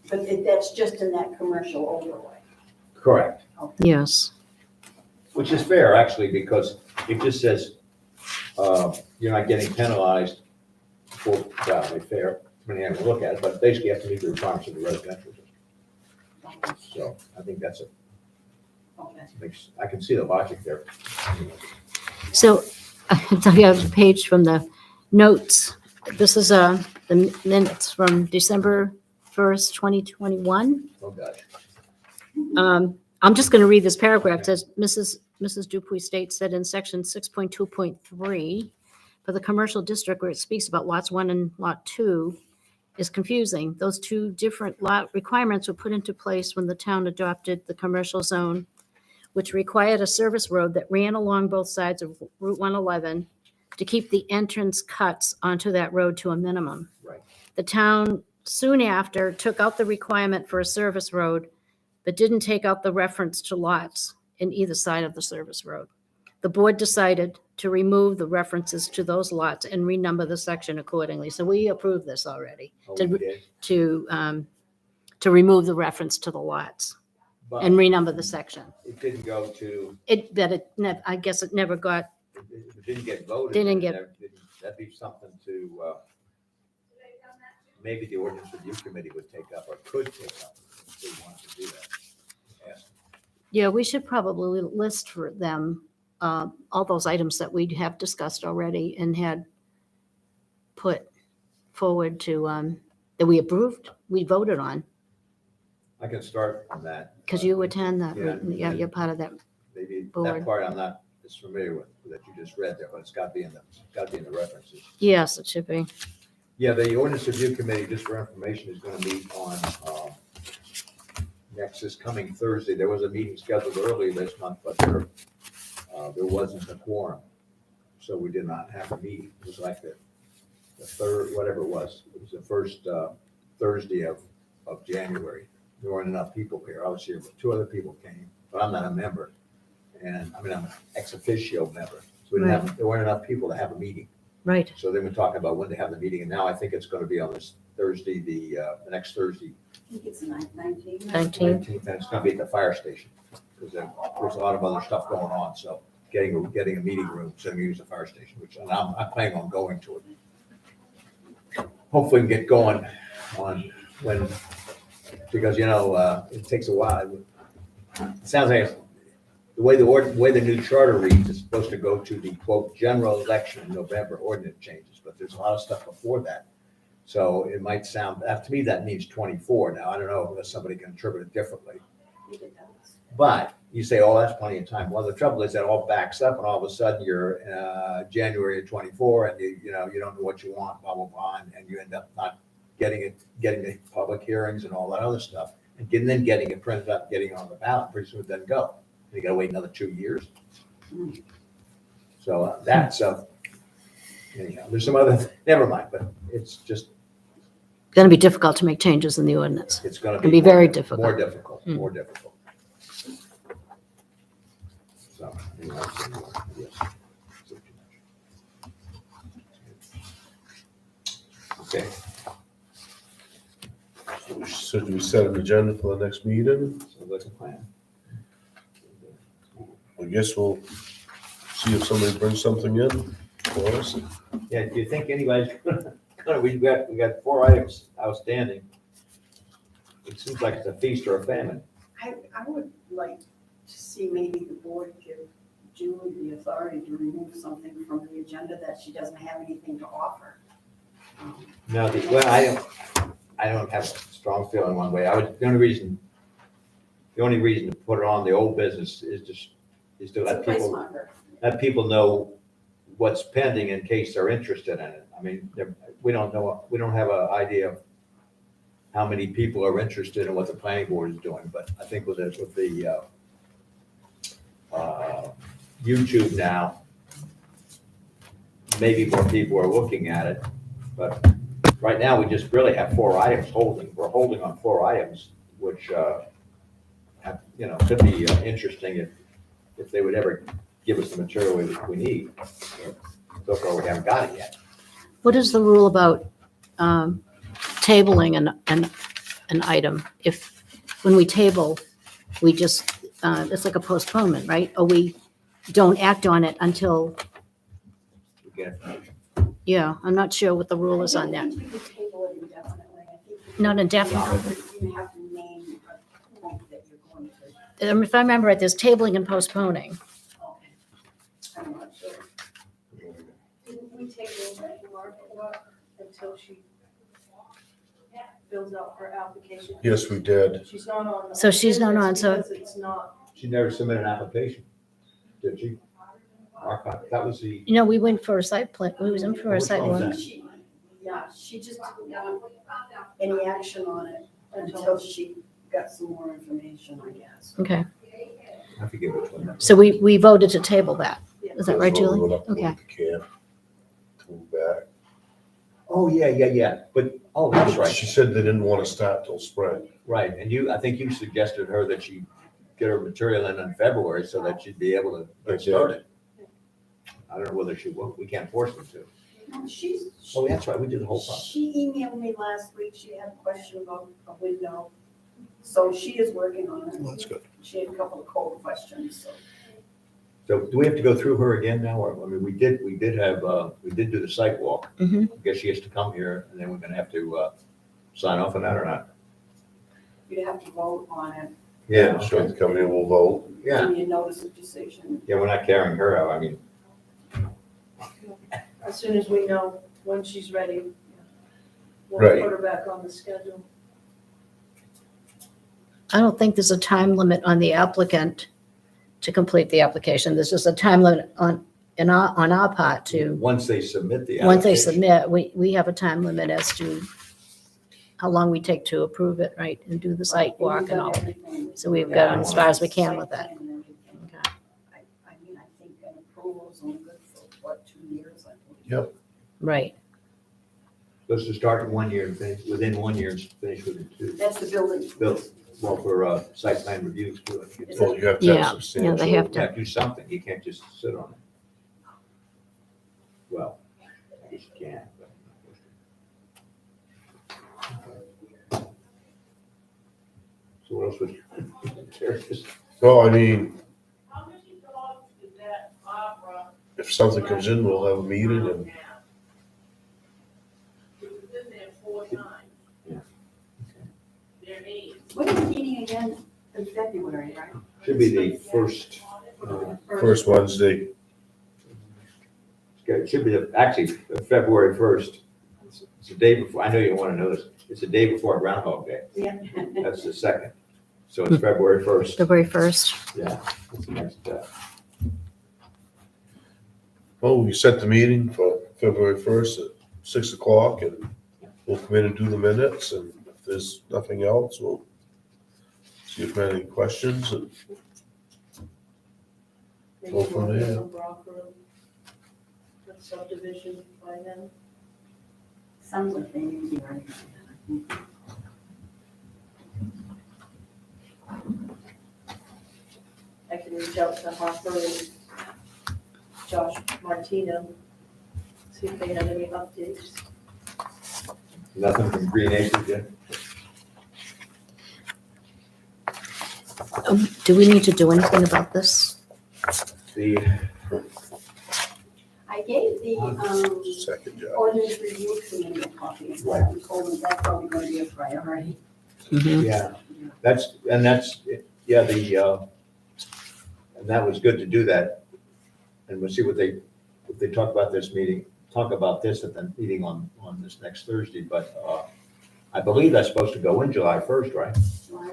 But that's just in that commercial overlay. Correct. Yes. Which is fair, actually, because it just says, you're not getting penalized for, well, it's fair, depending on how you look at it, but basically you have to meet the requirements of the residential district. So I think that's I can see the logic there. So I have a page from the notes. This is the minutes from December 1st, 2021. Oh, gosh. I'm just going to read this paragraph. It says, Mrs. Dupuy states that in section 6.2.3, for the commercial district where it speaks about lots 1 and lot 2, is confusing. Those two different lot requirements were put into place when the town adopted the commercial zone, which required a service road that ran along both sides of Route 111 to keep the entrance cuts onto that road to a minimum. Right. The town soon after took out the requirement for a service road, but didn't take out the reference to lots in either side of the service road. The board decided to remove the references to those lots and renumber the section accordingly. So we approved this already Oh, we did. to remove the reference to the lots But and renumber the section. it didn't go to, I guess it never got, it didn't get voted. Didn't get- That'd be something to, maybe the ordinance review committee would take up or could take up if they wanted to do that. Yes. yeah, we should probably list for them all those items that we have discussed already and had put forward to, that we approved, we voted on, I can start on that. because you attend that, Yeah. you're part of that. Maybe that Board. part I'm not as familiar with, that you just read there, but it's got to be in the references. Yes, it should be. Yeah, the ordinance review committee, just for information, is going to meet on this coming Thursday. There was a meeting scheduled early this month, but there wasn't a quorum. So we did not have a meeting. It was like the third, whatever it was. It was the first Thursday of January. There weren't enough people here. I was here, but 2 other people came, but I'm not a member. And I'm an ex officio member. So there weren't enough people to have a meeting. Right. So they've been talking about when to have the meeting, and now I think it's going to be on this Thursday, the next Thursday, I think it's 19. 19. 19th, and it's going to be at the fire station, because there's a lot of other stuff going on, so getting a meeting room, so we use the fire station, which I'm planning on going to it. Hopefully we can get going on when, because, it takes a while. It sounds like the way the new charter reads, it's supposed to go to the quote, general election in November, ordinance changes, but there's a lot of stuff before that. So it might sound, to me, that means 24. Now, I don't know if somebody can interpret it differently. But you say, oh, that's plenty of time. Well, the trouble is that all backs up and all of a sudden you're January of 24 and you don't know what you want, blah, blah, blah. And you end up not getting the public hearings and all that other stuff. And then getting it printed up, getting it on the ballot, pretty soon it doesn't go. You got to wait another 2 years. So anyhow, there's some other, never mind, but it's just, Going to be difficult to make changes in the ordinance. it's going to Can be be very difficult. More difficult, Mm. more difficult. So, anyway, yes. Okay, So do we set an agenda for the next meeting? so that's a plan. I guess we'll see if somebody brings something in for us. Yeah, do you think anybody's gonna, we got 4 items outstanding. It seems like it's a feast or a famine. I would like to see maybe the board give Julie the authority to remove something from the agenda that she doesn't have anything to offer. No, I don't have a strong feeling one way. The only reason to put it on the old business is to It's a let place people, marker. know what's pending in case they're interested in it. I mean, we don't have an idea of how many people are interested in what the planning board is doing, but I think with the YouTube now, maybe more people are looking at it, but right now, we just really have 4 items holding. We're holding on 4 items, which, could be interesting if they would ever give us the material we need. So far, we haven't got it yet. What is the rule about tabling an item? If, when we table, we just, it's like a postponement, right? Or we don't act on it until, We get- yeah, I'm not sure what the rule is on that. I don't think we could table it indefinitely. I think Not indefinitely. You have to name a point that you're going to. If I remember right, there's tabling and postponing. Okay. I'm not sure. Didn't we take the market walk until she fills out her application? Yes, we did. She's not on. the So she's not on, so- Because it's not, She never submitted an application, did she? That was the, You know, we went for a site plan, we was in for a Which site one was walk. that? She just didn't want any action on it until she got some more information, I guess. Okay, I forget which one that was. so we voted to table that. Is that right, So we Julie? went up Okay. with the camp to move back. Oh, yeah. But, that's right. She said they didn't want to start till spring. Right, and I think you suggested her that she get her material in February so that she'd be able to I get did. started. I don't know whether she will, we can't force them to. No, she's. Oh, that's right, we did the whole process. She emailed me last week. She had a question about a window. So she is working on it. That's good. She had a couple of code questions, so. So do we have to go through her again now, or, I mean, we did do the site walk. Mhm. I guess she has to come here, and then we're gonna have to, sign off on that or not? You have to vote on it. She'll have to come here, we'll vote. Yeah, Give me a notice of decision. yeah, we're not carrying her out, I mean, as soon as we know when she's ready, we'll Right. put her back on the schedule. I don't think there's a time limit on the applicant to complete the application. There's just a time limit on our part to, once they submit the once they application. submit, we have a time limit as to how long we take to approve it, right, and do the site walk and all. So we've got as far as we can with that. Site plan and everything. Okay. I mean, I think an approval is only good for, what, 2 years, I believe. Yep. Right, Supposed to start in 1 year and finish, within 1 year and finish within 2. That's the building. Well, for, site plan reviews, too. Is Well, you have to Yeah, have yeah, substantial. they have You have to do something, you can't just sit on it. Well, I guess you can, but. So what else would, curious? No, I mean, if something comes in, we'll have a meeting and What are we meeting again in February, right? Should be the first, first Wednesday. it should be actually February 1st. It's the day before, I know you want to know this, it's the day before Groundhog Day, Yeah. that's the second. So it's February 1st, February 1st. yeah, that's the next, Well, we set the meeting for February 1st at 6 o'clock and we'll come in and do the minutes and if there's nothing else, we'll see if we have any questions and Go from there. Subdivision by then. Sounds like they need to be ready. I can reach out to Harper and Josh Martino, see if they have any updates. nothing from Green Acres yet? Do we need to do anything about this? The, I gave the, second job. ordinance review committee a copy of that. We told them that's probably gonna be a priority. yeah, that's, yeah, and that was good to do that. And we'll see what they talk about this meeting, talk about this at the meeting on this next Thursday, but I believe that's supposed to go in July 1st, right?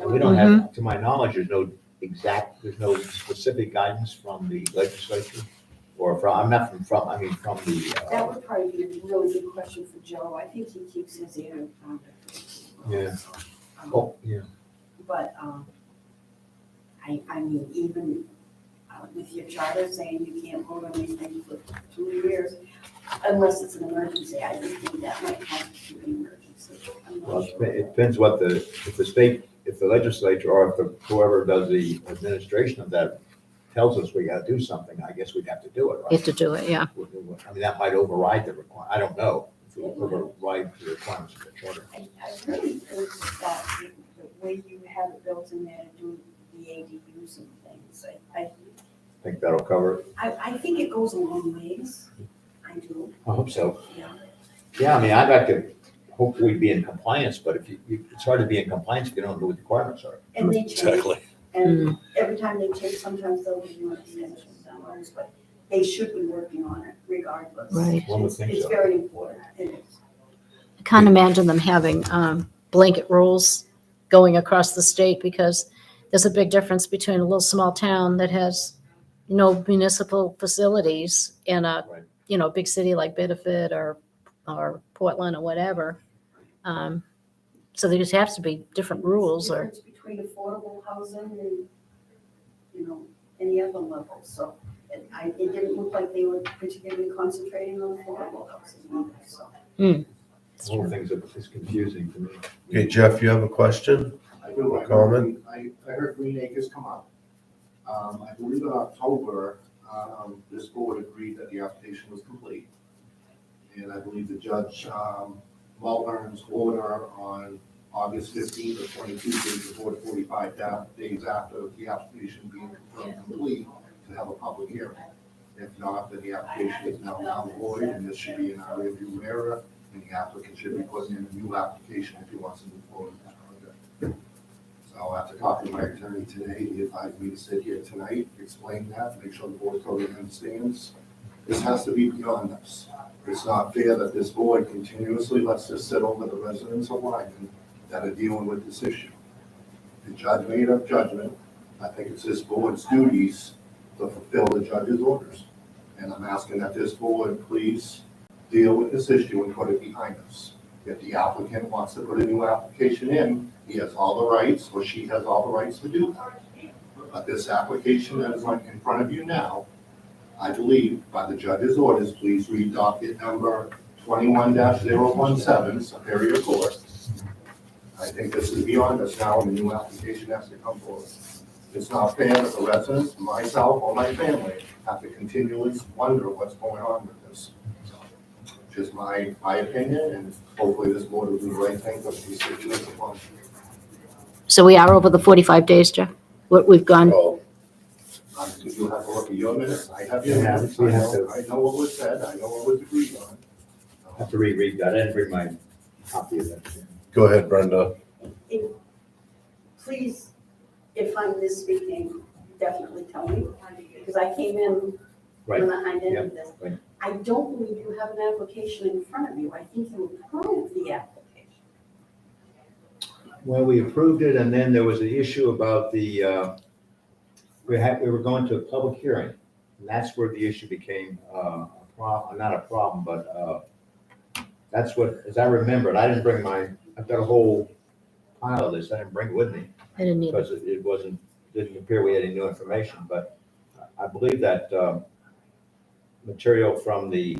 And we don't have, to my knowledge, there's no specific guidance from the legislature or from, I'm not from, I mean, from That the, would probably be a really good question for Joe. I think he keeps his ear to the ground. Yeah. oh, yeah. But, I mean, even with your charter saying you can't vote on anything for 2 years, unless it's an emergency, I just think that might constitute an emergency. I'm not Well, sure. it depends what if the state, if the legislature or if whoever does the administration of that tells us we gotta do something, I guess we'd have to do it, You have right? to do it, yeah. I mean, that might override the I don't know, if it will override the requirements of the charter. I really think that the way you have it built in there to do the ADUs and things, I Think that'll cover it? I think it goes a long ways. I do, I hope so. yeah. Yeah, I mean, I'd like to hopefully be in compliance, but if it's hard to be in compliance if you don't know what the requirements are. And they change, Exactly. and every time they change, sometimes they'll give you an extension sometimes, but they should be working on it regardless. Right. One would think It's so. very important, it is. I can't imagine them having blanket rules going across the state because there's a big difference between a little small town that has no municipal facilities and a, Right. big city like Bedford or Portland or whatever. So there just has to be different rules or, Difference between affordable housing and, any other level, so it didn't look like they were particularly concentrating on affordable housing either, so. The whole thing's it's confusing to me. Okay, Jeff, you have a question? I do. I Comment? I heard Green Acres come up. I believe in October, this board agreed that the application was complete. And I believe the judge, Mulhern's order on August 15th or 22 gave the board 45 days after the application being confirmed complete to have a public hearing. If not, then the application is now null and void, and this should be in our review mirror, and the applicant should be putting in a new application if he wants to move forward with that project. So after talking to my attorney today, he advised me to sit here tonight, explain that, make sure the board totally understands. This has to be beyond us. It's not fair that this board continuously lets this sit over the residents of Lyman that are dealing with this issue. The judge made a judgment. I think it's this board's duties to fulfill the judge's orders. And I'm asking that this board please deal with this issue and put it behind us. If the applicant wants to put a new application in, he has all the rights, or she has all the rights to do that. But this application that is in front of you now, I believe by the judge's orders, please read docket number 21-017, Superior Court. I think this is beyond us now, and a new application has to come forward. It's not fair that the residents, myself, or my family have to continually wonder what's going on with this. Just my opinion, and hopefully this board will do the right thing for these situations. so we are over the 45 days, Jeff? What we've gone, Oh, You have to look at your minutes, I have your Yeah, minutes, we I have know, I know what was said, I know what was agreed on. I have to reread that. I didn't bring my copy of that. go ahead, Brenda. Please, if I'm misspeaking, definitely tell me, because I came in Right. when I ended this. right. I don't believe you have an application in front of you. I think you approved the application. Well, we approved it, and then there was an issue about the, we were going to a public hearing. And that's where the issue became a problem, not a problem, but that's what, as I remember it, I didn't bring I've got a whole pile of this, I didn't bring it with me. I didn't need it. Because didn't appear we had any new information, but I believe that material from the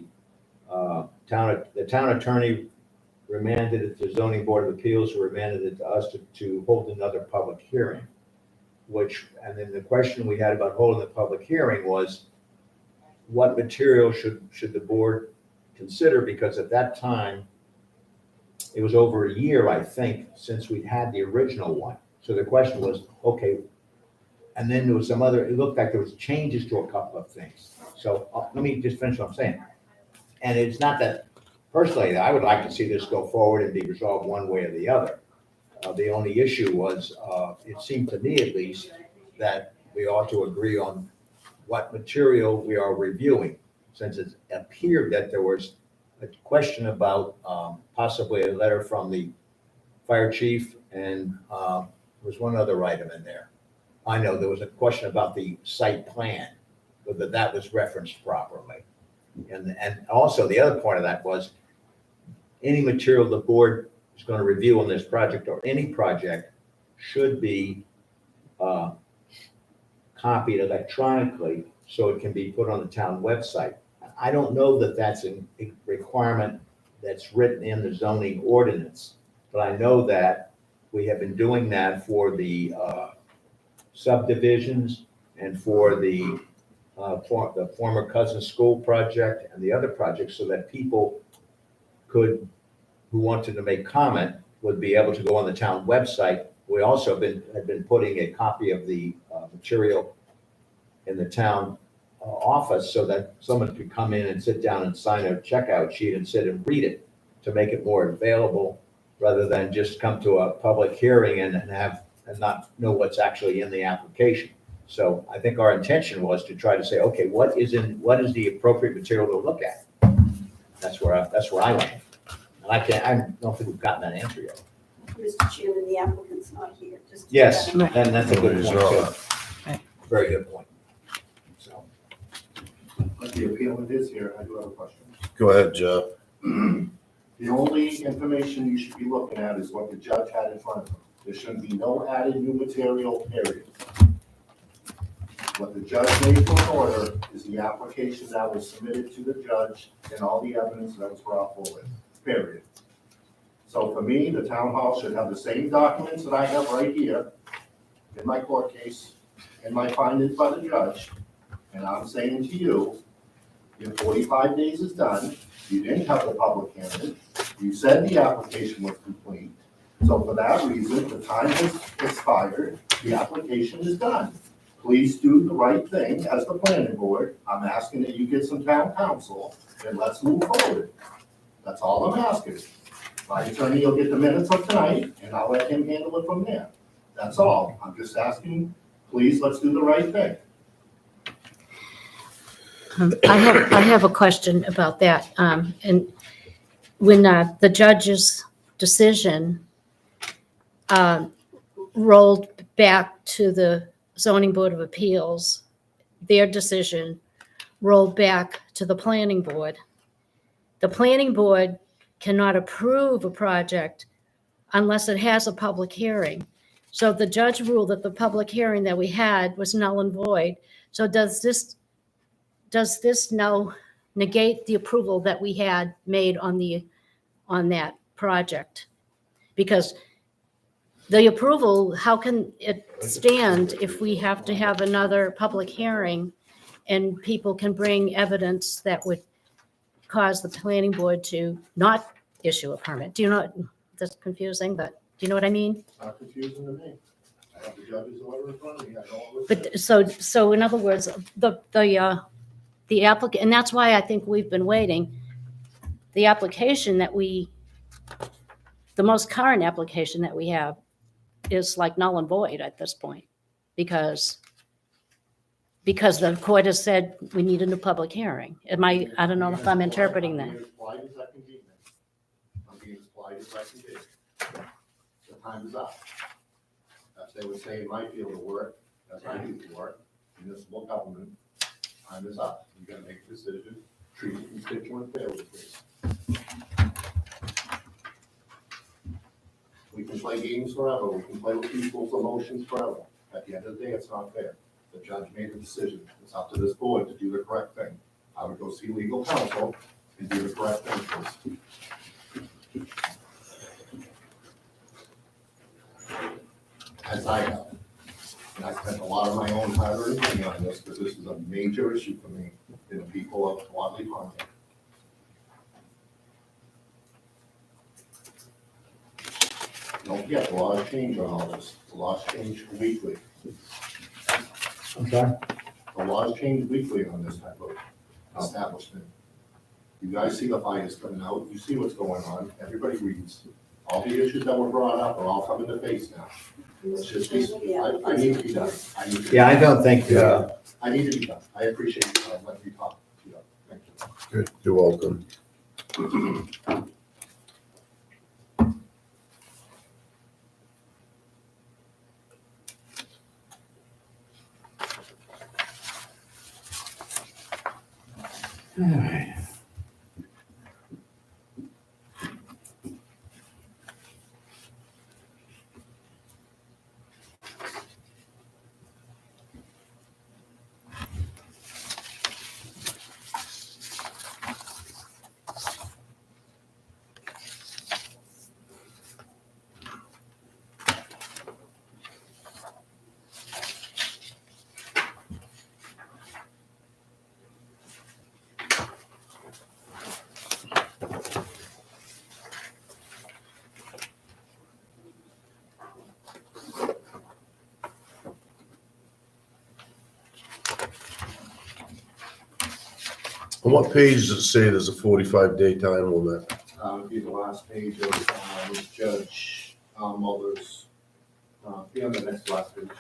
town attorney remanded it to zoning board of appeals, who remanded it to us to hold another public hearing. And then the question we had about holding the public hearing was, what material should the board consider? Because at that time, it was over a year, I think, since we had the original one. So the question was, okay, and then there was it looked like there was changes to a couple of things. So let me just finish what I'm saying. And it's not that, personally, I would like to see this go forward and be resolved one way or the other. The only issue was, it seemed to me at least, that we ought to agree on what material we are reviewing, since it appeared that there was a question about possibly a letter from the fire chief, and there was one other item in there. I know there was a question about the site plan, whether that was referenced properly. And also the other part of that was any material the board is going to review on this project or any project should be copied electronically so it can be put on the town website. I don't know that that's a requirement that's written in the zoning ordinance, but I know that we have been doing that for the subdivisions and for the former Cousin School project and the other projects, so that people who wanted to make comment would be able to go on the town website. We also have been putting a copy of the material in the town office so that someone could come in and sit down and sign a checkout sheet and sit and read it to make it more available, rather than just come to a public hearing and not know what's actually in the application. So I think our intention was to try to say, okay, what is the appropriate material to look at? That's where I land. And I don't think we've gotten that answer yet. Mr. Chairman, the applicant's not here, just. Yes, Right. and that's a good He's point not. too. Right. Very good point. So, But the appealant is here, I do have a question. Go ahead, Jeff. The only information you should be looking at is what the judge had in front of him. There should be no added new material, period. What the judge made for an order is the application that was submitted to the judge and all the evidence that was brought forward, period. So for me, the town hall should have the same documents that I have right here in my court case and my findings by the judge. And I'm saying to you, your 45 days is done. You didn't have the public hearing. You said the application was complete. So for that reason, the time has expired. The application is done. Please do the right thing as the planning board. I'm asking that you get some town counsel and let's move forward. That's all I'm asking. My attorney will get the minutes of tonight and I'll let him handle it from there. That's all. I'm just asking, please, let's do the right thing. I have a question about that. And when the judge's decision rolled back to the zoning board of appeals, their decision rolled back to the planning board. The planning board cannot approve a project unless it has a public hearing. So the judge ruled that the public hearing that we had was null and void. So does this now negate the approval that we had made on that project? Because the approval, how can it stand if we have to have another public hearing and people can bring evidence that would cause the planning board to not issue a permit? Do you know, that's confusing, but do you know what I mean? It's not confusing to me. I have the judge's order in front of me. I know what was But so in other words, the applicant, and that's why I think we've been waiting. The application the most current application that we have is like null and void at this point, because the court has said we need a new public hearing. I don't know if I'm interpreting that. I'm being as polite as I can be, man. I'm being as polite as I can be. The time is up. As they would say in my field of work, as I do work, municipal government, time is up. You gotta make a decision, treat your constituent fairly, please. We can play games forever, we can play with people's emotions forever. At the end of the day, it's not fair. The judge made a decision. It's up to this board to do the correct thing. I would go see legal counsel and do the correct thing, please. As I have. And I spent a lot of my own hard-earned money on this, because this is a major issue for me and the people of Wadley Pond. Don't forget, the laws change on all this. The laws change weekly. I'm sorry? The laws change weekly on this type of establishment. You guys see the fires coming out, you see what's going on, everybody reads. All the issues that were brought up are all coming to face now. It's just, I need to be done. Yeah, I don't think, I need to be done. I appreciate you letting me talk. Thank you. Good, you're welcome. All right. On what page does it say there's a 45-day time limit? Would be the last page of, Judge, Mulder's, be on the next last page.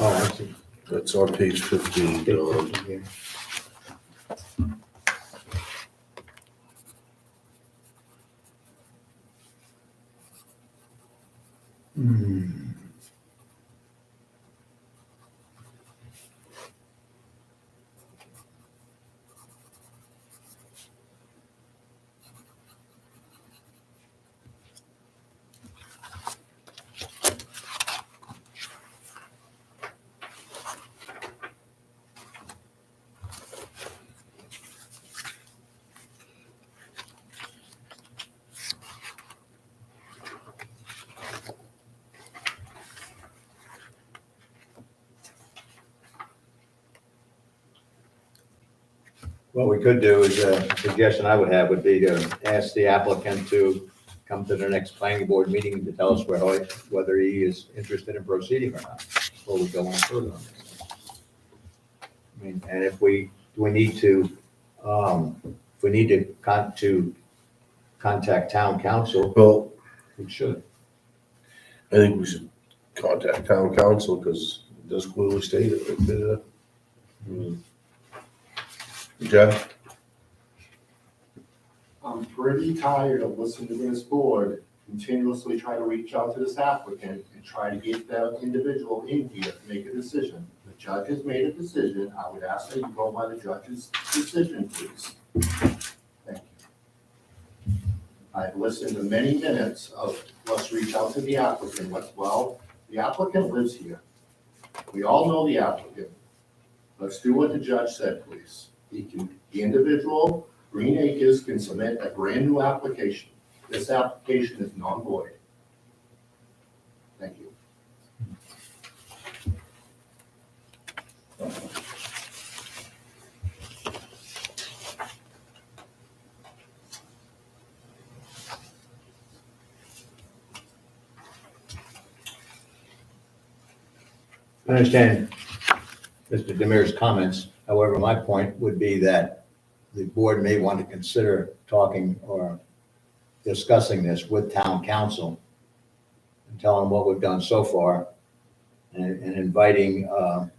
Oh, I see. That's on page 15, Don. Hmm. What we could do is, a suggestion I would have would be to ask the applicant to come to the next planning board meeting to tell us whether he is interested in proceeding or not, before we go on further on this. I mean, and if we need to, contact town council, Well, we should. I think we should contact town council because it does clearly state it right there. Jeff? I'm pretty tired of listening to this board continuously try to reach out to this applicant and try to get that individual in here to make a decision. The judge has made a decision. I would ask that you go by the judge's decision, please. Thank you. I've listened to many minutes of, let's reach out to the applicant. The applicant lives here. We all know the applicant. Let's do what the judge said, please. The individual, Green Acres, can submit a brand-new application. This application is non-void. Thank you. I understand Mr. Demir's comments. However, my point would be that the board may want to consider talking or discussing this with town council and telling them what we've done so far and inviting, well,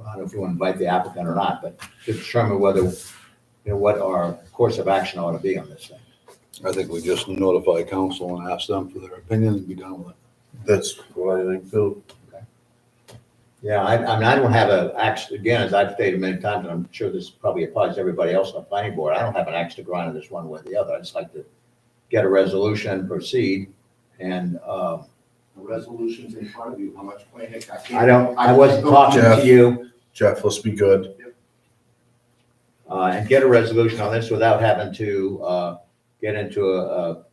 I don't know if you want to invite the applicant or not, but to determine whether, what our course of action ought to be on this thing. I think we just notify council and ask them for their opinion and be done with it. That's what I think, Phil. Yeah, I mean, I don't have again, as I've stated many times, and I'm sure this probably applies to everybody else on the planning board, I don't have an axe to grind on this one way or the other. I just like to get a resolution, proceed, and, The resolution's in front of you. How much planning? I wasn't talking to you, Jeff, let's be good. and get a resolution on this without having to, get into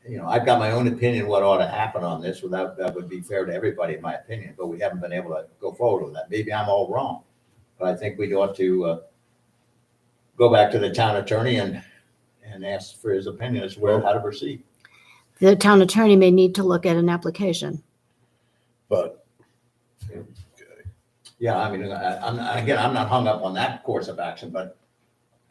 you know, I've got my own opinion what ought to happen on this, without, that would be fair to everybody, in my opinion, but we haven't been able to go forward with that. Maybe I'm all wrong, but I think we ought to go back to the town attorney and ask for his opinion as to where, how to proceed. The town attorney may need to look at an application. But, Yeah, I mean, I'm not hung up on that course of action, but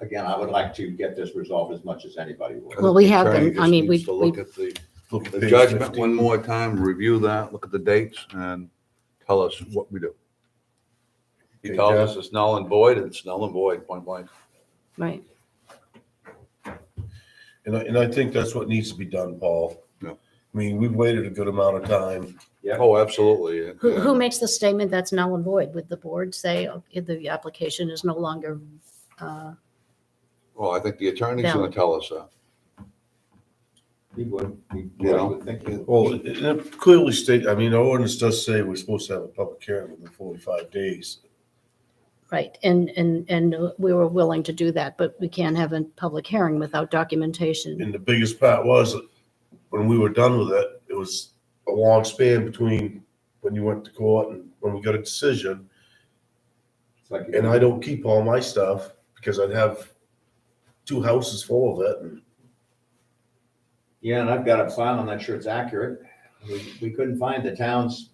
again, I would like to get this resolved as much as anybody would. Well, we have Attorney been- I just mean, needs we- to look at the look at the page judgment 15. one more time, review that, look at the dates, and tell us what we do. He Okay, tells Jeff? us it's null and void, and it's null and void, point blank. Right. And I think that's what needs to be done, Paul. Yeah. I mean, we've waited a good amount of time. Oh, absolutely. Who makes the statement that's null and void? Would the board say okay, the application is no longer, Well, I think the attorney's gonna Valid. tell us that. He would, You know, would think he would. Well, it clearly state, I mean, the ordinance does say we're supposed to have a public hearing within 45 days. right, and we were willing to do that, but we can't have a public hearing without documentation. And the biggest part was that when we were done with it, it was a long span between when you went to court and when we got a decision. It's like, And I don't keep all my stuff because I'd have 2 houses full of it. And yeah, and I've got a file, I'm not sure it's accurate. We couldn't find the town's,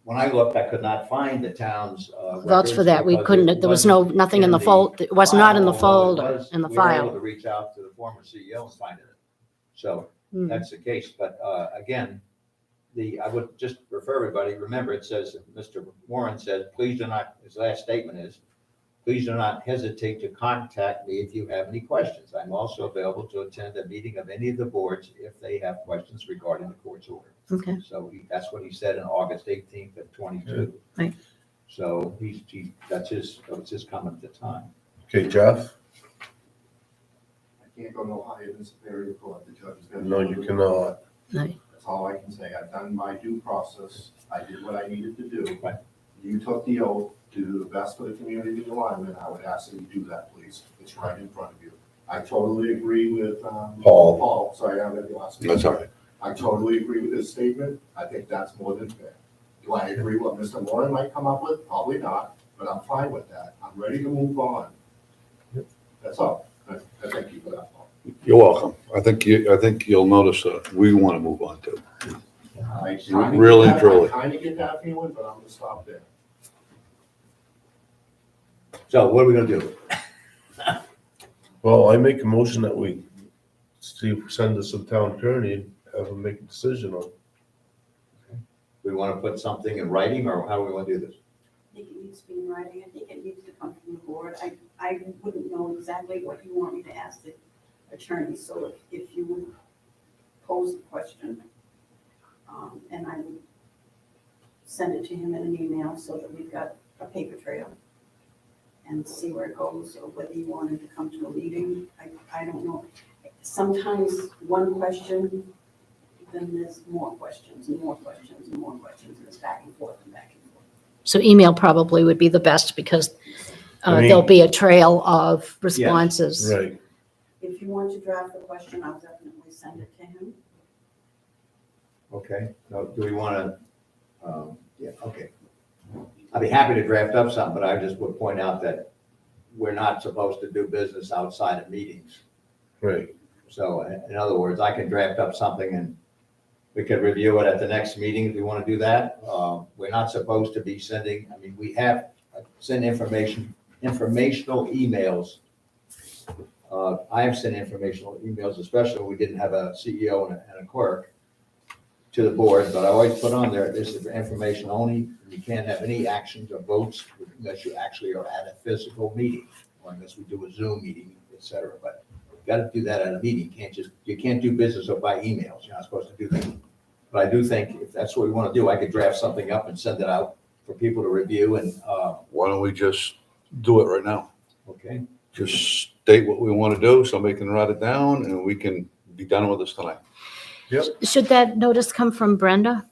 when I looked, I could not find the town's. Votes for records that, we because couldn't, it there was wasn't nothing in the the fold, it was not in the file, although it folder, was- in the We were able file. to reach out to the former CEO and find it. So Hmm. that's the case, but again, I would just refer everybody, remember, it says, Mr. Warren says, please do not, his last statement is, please do not hesitate to contact me if you have any questions. I'm also available to attend a meeting of any of the boards if they have questions regarding the court's order. Okay, So that's what he said on August 18th of 22. Right. So that was his comment at the time. Okay, Jeff? I can't go no higher than Superior Court. The judge is gonna. No, you cannot. right, That's all I can say. I've done my due process. I did what I needed to do. Right. You took the oath to do the best for the community in Lyman. I would ask that you do that, please. It's right in front of you. I totally agree with, Paul. Paul, sorry, I have the last name. That's all right. I totally agree with his statement. I think that's more than fair. Do I agree what Mr. Warren might come up with? Probably not, but I'm fine with that. I'm ready to move on. That's all. I thank you for that, Paul. You're welcome. I think you'll notice that we want to move on too. I kinda Really get and that- truly. I kind of get that feeling, but I'm gonna stop there. So what are we gonna do? Well, I make a motion that we send this to the town attorney and have him make a decision on. We want to put something in writing, or how do we want to do this? I think it needs to be in writing. I think it needs to come from the board. I wouldn't know exactly what you want me to ask the attorney, so if you would pose the question, and I would send it to him in an email so that we've got a paper trail and see where it goes, or whether you want him to come to a meeting. I don't know. Sometimes one question, then there's more questions and more questions and more questions, and it's back and forth and back and forth. so email probably would be the best because I mean- there'll be a trail of responses. Right. If you want to draft the question, I'll definitely send it to him. Okay, now, do we want to, yeah, okay. I'd be happy to draft up something, but I just would point out that we're not supposed to do business outside of meetings. Right. So in other words, I can draft up something and we could review it at the next meeting if you want to do that. We're not supposed to be sending, I mean, we have sent informational emails. I have sent informational emails, especially when we didn't have a CEO and a clerk to the board, but I always put on there, this is for information only. You can't have any actions or votes unless you actually are at a physical meeting, or unless we do a Zoom meeting, et cetera. But you got to do that at a meeting. You can't do business by emails. You're not supposed to do that. But I do think if that's what we want to do, I could draft something up and send it out for people to review and, Why don't we just do it right now? okay. Just state what we want to do, somebody can write it down, and we can be done with this tonight. Should that notice come from Brenda?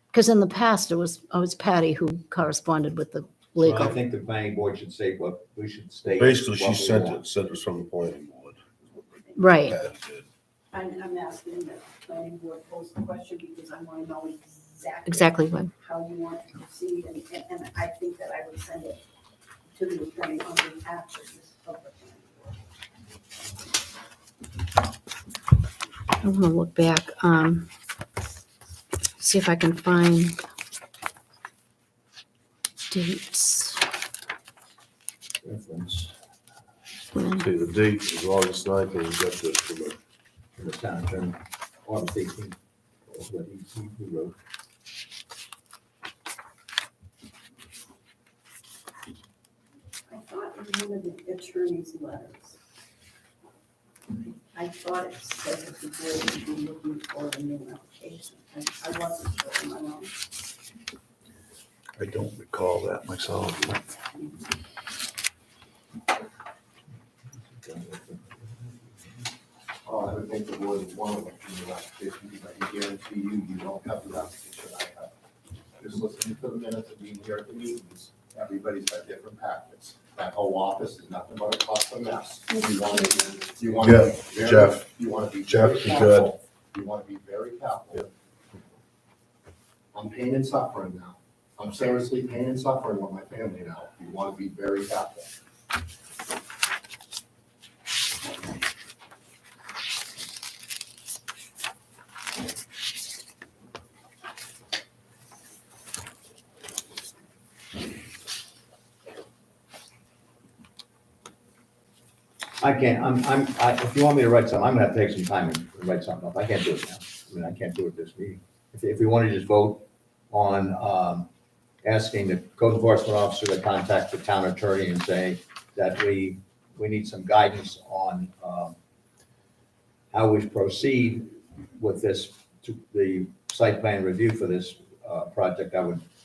Because in the past, it was Patty who corresponded with the So I legal. think the planning board should say what we should state. Basically, she what we sent want. it, sent us from the planning board. Right. Pat did. I'm asking that the planning board pose the question because I want to know Exactly what? how you want to proceed, and I think that I would send it to the attorney on behalf of the planning board. I want to look back, see if I can find dates. Reference When, Okay, the date is August 9th, and we got this from the from the town attorney, August 18th, was what he wrote. I thought in one of the attorney's letters, I thought it said that the board would be looking for a new application. I wasn't sure on my own. I don't recall that myself. Oh, I would think the board would want to look through the application, but I can guarantee you, you don't have the application I have. Just listening to the minutes of being here at the meetings, everybody's got different packets. That whole office is nothing but a cluster mess. You want to, you want to be very, Jeff. you want to be Jeff, very you careful. You want to be very careful. I'm pain and suffering now. I'm seriously pain and suffering with my family now. You want to be very careful. I can't, if you want me to write something, I'm gonna have to take some time and write something up. I can't do it now. I mean, I can't do it this meeting. If we want to just vote on, asking the code enforcement officer to contact the town attorney and say that we need some guidance on, how we proceed with this, to the site plan review for this, project,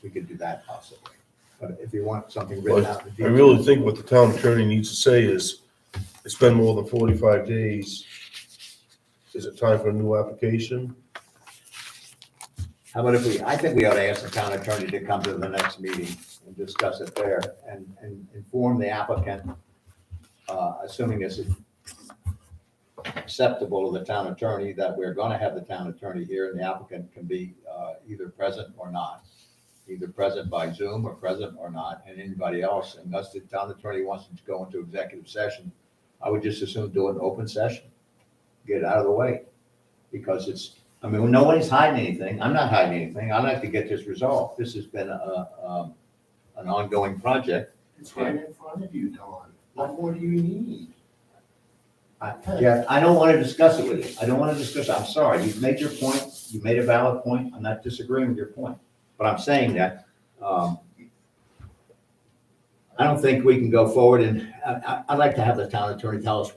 we could do that possibly. But if you want something written out. I really think what the town attorney needs to say is, it's been more than 45 days. Is it time for a new application? How about if I think we ought to ask the town attorney to come to the next meeting and discuss it there and inform the applicant, assuming this is acceptable to the town attorney, that we're gonna have the town attorney here and the applicant can be, either present or not. Either present by Zoom or present or not, and anybody else, unless the town attorney wants to go into executive session, I would just assume do an open session. Get it out of the way. Because I mean, nobody's hiding anything. I'm not hiding anything. I'd like to get this resolved. This has been an ongoing project. It's right in front of you, Don. What more do you need? Jeff, I don't want to discuss it with you. I don't want to discuss it. I'm sorry. You've made your point. You made a valid point. I'm not disagreeing with your point. But I'm saying that, I don't think we can go forward and I'd like to have the town attorney tell us,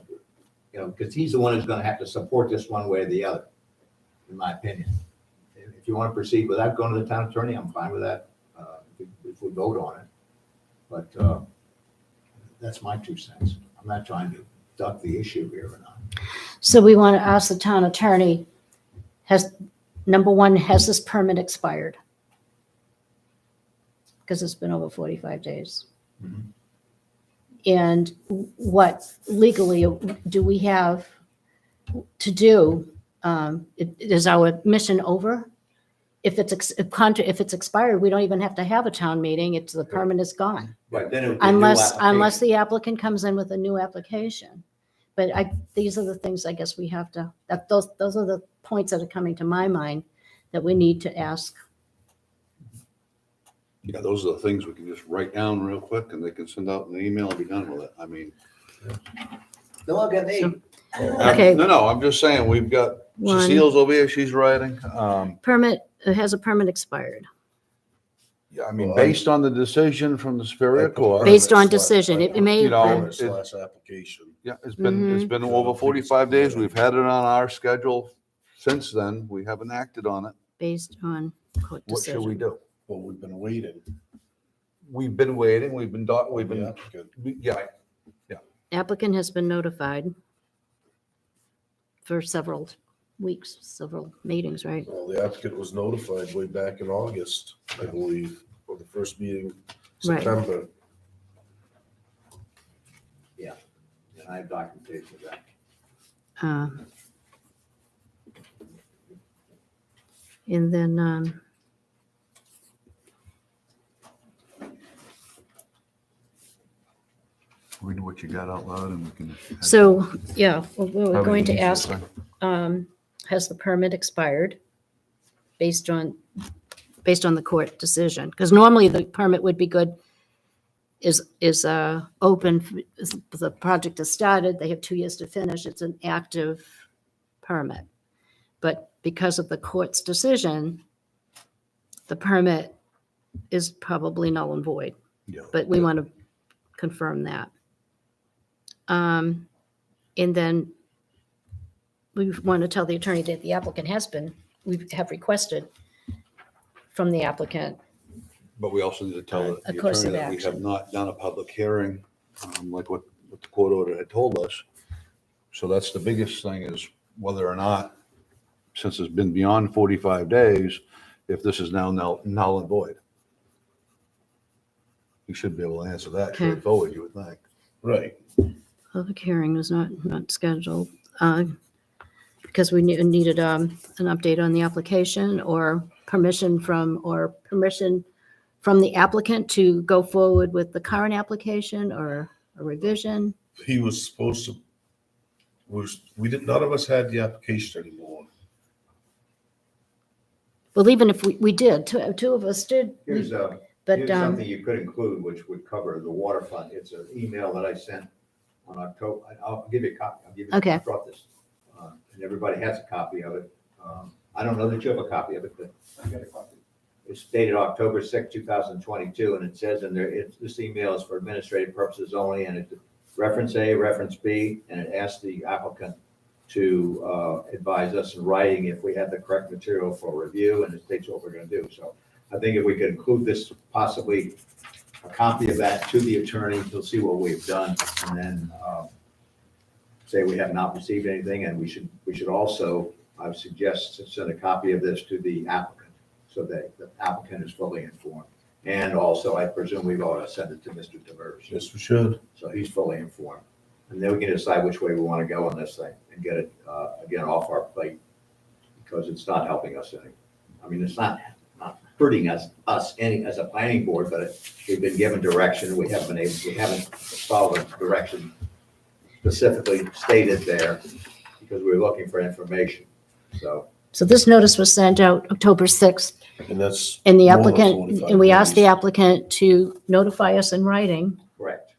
because he's the one who's going to have to support this one way or the other, in my opinion. If you want to proceed without going to the town attorney, I'm fine with that, if we vote on it. But that's my 2 cents. I'm not trying to duck the issue here or not. so we want to ask the town attorney, number one, has this permit expired? Because it's been over 45 days. Mhm. And what legally do we have to do? Is our mission over? If it's expired, we don't even have to have a town meeting. The permit is gone. Right, then it would be a new Unless application. the applicant comes in with a new application. But these are the things I guess we have to, those are the points that are coming to my mind that we need to ask. Yeah, those are the things we can just write down real quick and they can send out an email and be done with it. I mean. Don't look at me. Okay. No, I'm just saying, we've got One. Cecile's over here, she's writing. Has a permit expired? Yeah, I mean, based on the decision from the Superior Court. Based on decision, it may- You know, Permit slash application. Yeah, it's been over 45 days. We've had it on our schedule since then. We haven't acted on it. Based on court What should we decision. do? Well, we've been waiting. We've been waiting, we've been, Yeah, good. yeah, Applicant has been notified for several weeks, several meetings, right? Well, the applicant was notified way back in August, I believe, or the first meeting, Right. September. And I have documentation of that. Um, And then, Read what you got out loud and we can. so, yeah, we're Have going it to easier, ask, so. has the permit expired based on the court decision? Because normally the permit would be good, is open, the project is started, they have 2 years to finish, it's an active permit. But because of the court's decision, the permit is probably null and void, Yeah. but we want to confirm that. And then we want to tell the attorney that the applicant we have requested from the applicant. But we also need to tell A the course attorney of that we have action. not done a public hearing, like what the court order had told us. So that's the biggest thing, is whether or not, since it's been beyond 45 days, if this is now null and void. You should be able to answer that Okay. straightforward, you would think. Right. Public hearing was not scheduled because we needed an update on the application or permission from the applicant to go forward with the current application or a revision. He was supposed to, none of us had the application anymore. Well, even if we did, two of us did, Here's but here's something you could include, which would cover the waterfront. It's an email that I sent on October. I'll give you a copy. Okay. I brought this. And everybody has a copy of it. I don't know that you have a copy of it, but I got a copy. it's dated October 6, 2022, and it says in there, this email is for administrative purposes only, and it's reference A, reference B, and it asks the applicant to advise us in writing if we have the correct material for review, and it states what we're going to do. So I think if we could include this, possibly a copy of that to the attorney, he'll see what we've done, and then say we have not received anything, and we should also, I would suggest, to send a copy of this to the applicant, so that the applicant is fully informed. And also, I presume we've ought to send it to Mr. Demers, Yes, we should. so he's fully informed. And then we can decide which way we want to go on this thing and get it, again, off our plate, because it's not helping us any. I mean, it's not hurting us any as a planning board, but we've been given direction. We haven't followed direction specifically stated there because we were looking for information. So so this notice was sent out October 6th, And that's. and the more than applicant, 45 and we asked the days. applicant to notify us in writing correct.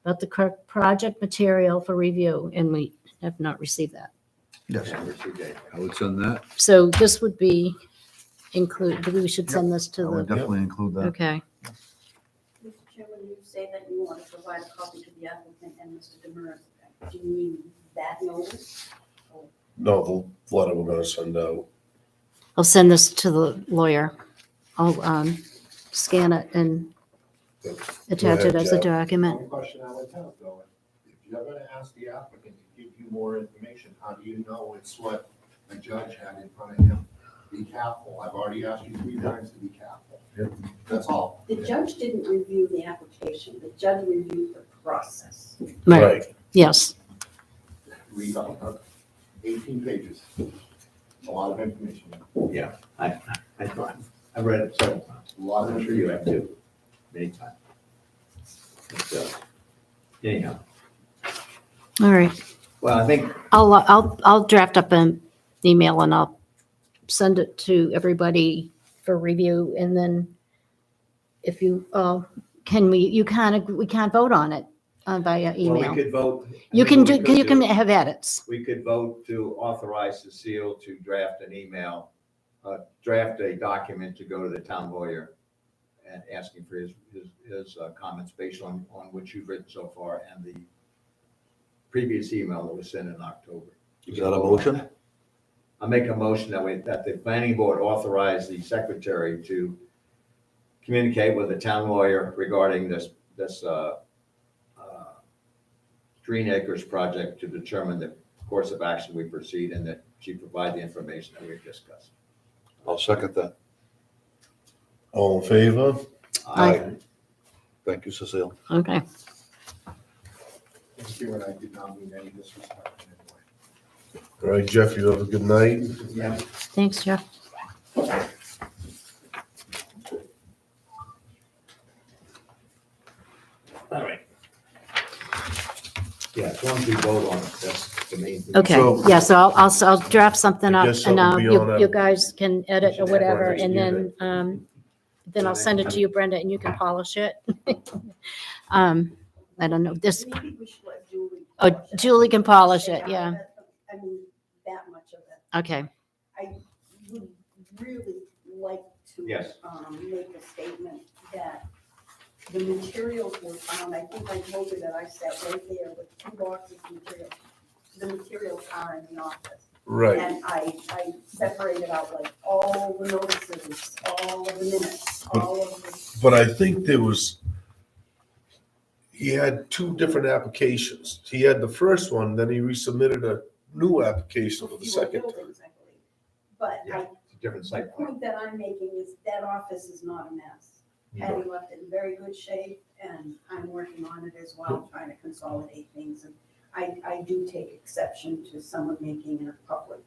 about the correct project material for review, and we have not received that. Yes, Haven't received anything. I would send that. So this would be we should send this I to would the, definitely include that. okay. Mr. Chairman, you say that you want to provide a copy to the applicant and Mr. Demers. Do you need that notice? No, the letter we're gonna send out. I'll send this to the lawyer. I'll scan it and attach it ahead, as a Jeff. document. One question I would have though, if you're gonna ask the applicant to give you more information, how do you know it's what the judge had in front of him? Be careful. I've already asked you 3 times to be careful. Yep. That's all. The judge didn't review the application. The judge reviewed the process. Right, yes. Read up 18 pages. A lot of information. Yeah, I've read it several times. A lot of I'm sure you information. have too, many times. But, anyhow, All right. well, I think, I'll draft up an email and I'll send it to everybody for review. And then if you, we can't vote on it via well, we email. could vote. You I can think do, what we you could can have edits. We could vote to authorize Cecile to draft an email, draft a document to go to the town lawyer and asking for his comments based on what you've written so far and the previous email that was sent in October. Is that a motion? I make a motion that the planning board authorize the secretary to communicate with the town lawyer regarding this Green Acres project to determine the course of action we proceed and that she provide the information that we've discussed. I'll second that. All in favor? Aye. Thank you, Cecile. Okay. Thank you, and I did not mean any disrespect in any way. All right, Jeff, you have a good night. Yeah. Thanks, Jeff. All we vote on it, that's the main thing. Okay, So- yeah, so I'll draft something I up guess and something will be on you that. guys can edit or should have whatever, our next and then I'll send it to you, Brenda, and you can polish it. I don't know, this, Maybe we should let Julie. Oh, polish it. Julie can polish it, yeah. I mean, that much of it. okay, I would really like to. Yes. Make a statement that the materials were found, I think I told you that I sat right there with 2 boxes of material. The materials are in the office. Right. And I separated out like all the notices, all of the minutes, all of the. But I think he had 2 different applications. He had the first one, then he resubmitted a new application for the fewer second. buildings, I believe. But Yeah, it's a different the site plan. point that I'm making is that office is not a mess. Patty left it in very good shape, and I'm working on it as well, trying to consolidate things. And I do take exception to someone making in a public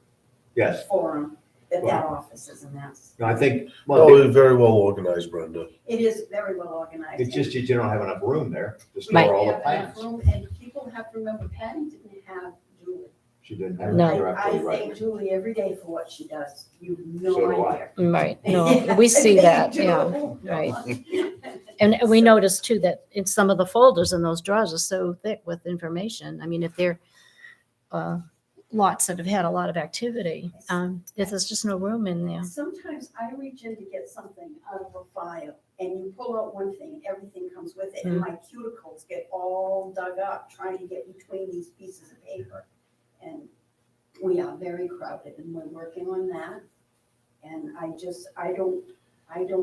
Yes, forum that office is a mess. no, I think, Oh, well, it's very well organized, Brenda. It is very well organized. it's just that you don't have enough room there to We store all the have enough plans. room, and people have to remember Patty didn't have Julie. She didn't have, No. you're I absolutely thank right. Julie every day for what she does. You have So do no I. idea. right, no, we see that, yeah, right. And we noticed too that in some of the folders in those drawers are so thick with information. I mean, if they're lots that have had a lot of activity, if there's just no room in there. Sometimes I reach in to get something out of a file, and you pull out one thing, everything comes with it, and my cuticles get all dug up trying to get between these pieces of paper. And we are very crowded, and we're working on that. And I don't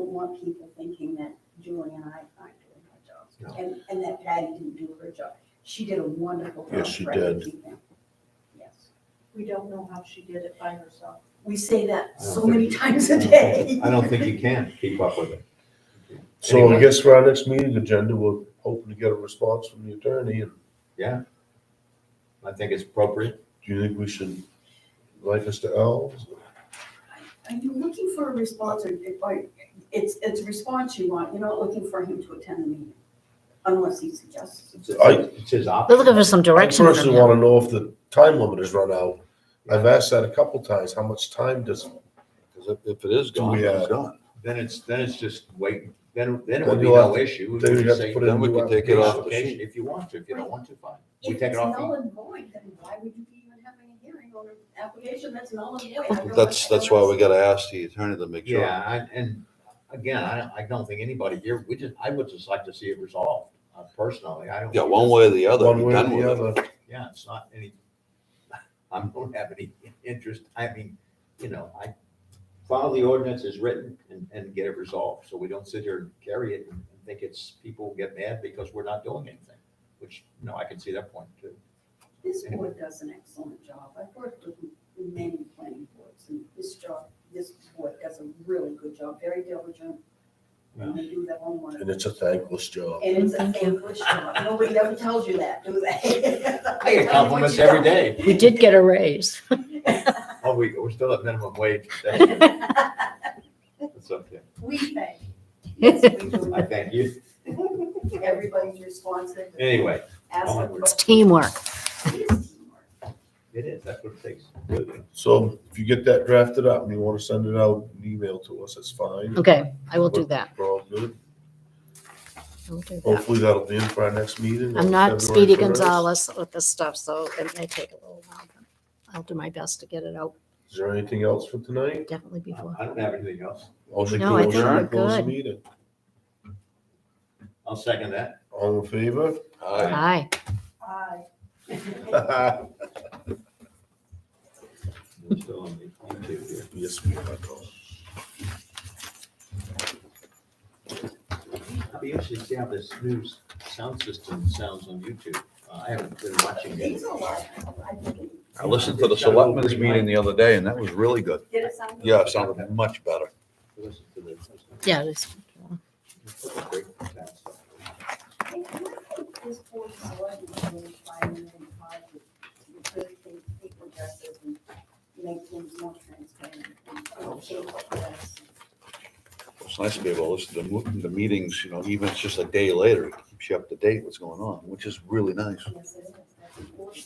want people thinking that Julie and I aren't doing our jobs, and that Patty didn't do her job. She did a wonderful job. Yes, she record did. keeping. Yes. We don't know how she did it by herself. We say that I don't so many think- times a day. I don't think you can keep up with it. So I Anyway. guess for our next meeting agenda, we're hoping to get a response from the attorney. And Yeah. I think it's appropriate. do you think we should invite Mr. Ells? Are you looking for a response, or it's a response you want? You're not looking for him to attend the meeting, unless he suggests. It's his They're option. looking for some I direction from personally him. want to know if the time limit is run out. I've asked that a couple times. How much time does, 'Cause if it is Do gone, we, it's gone. Then it's just wait, then it Then would be you'll have no to- issue. then We you'd would have to say, put in a Then we new can take it off the application sheet. if you want to. If you don't want to, fine. We If take it's it off. null the- and void, then why would you be even having a hearing on an application that's null and void? I don't That's why we gotta ask the attorney to make sure. Yeah, and again, I don't think anybody here, I would just like to see it resolved, personally. I don't. Yeah, one way or the other, one be way or done the with it. other? Yeah, it's not any, I don't have any interest. I mean, I follow the ordinance as written and get it resolved. So we don't sit here and carry it and think people get mad because we're not doing anything, which, I can see that point too. This board does an excellent job. I've worked with many planning boards, and this board does a really good job, very diligent. And they do their homework. And it's a thankless job. And it's a Thank you. thankless job. Nobody ever tells you that, do they? I get compliments every day. We did get a raise. Oh, we're still at minimum wage. That's okay. We thank. Yes, we do. I thank you. Everybody's responsive. Anyway, Ask them It's questions. teamwork. It is teamwork. it is, that's what it takes. So if you get that drafted up and you want to send it out, an email to us, that's fine. Okay, I will do that. We're all good. I will do that. Hopefully that'll be in for our next meeting. I'm on not February Speedy 1st. Gonzalez with this stuff, so it may take a little while. but I'll do my best to get it out Is there anything else for tonight? definitely before. I don't have anything else. I'll make No, a I think motion to we're close the good. meeting. I'll second that. All in favor? Aye. Hi. Aye. We're still on the YouTube here. Yes, we are. I'll be interested to see how this new sound system sounds on YouTube. I haven't been watching it. These are live, I believe. I listened to the selectmen's meeting the other day and that was really good. Did it sound good? Yeah, it sounded much better. Listen to this. Yeah, it is. Great sound stuff. I think this board is really trying to find good things, people dresses and make things more transparent. It's nice to be able to listen to the meetings, even if it's just a day later, it keeps you up to date what's going on, which is really nice. Yes, it is. report.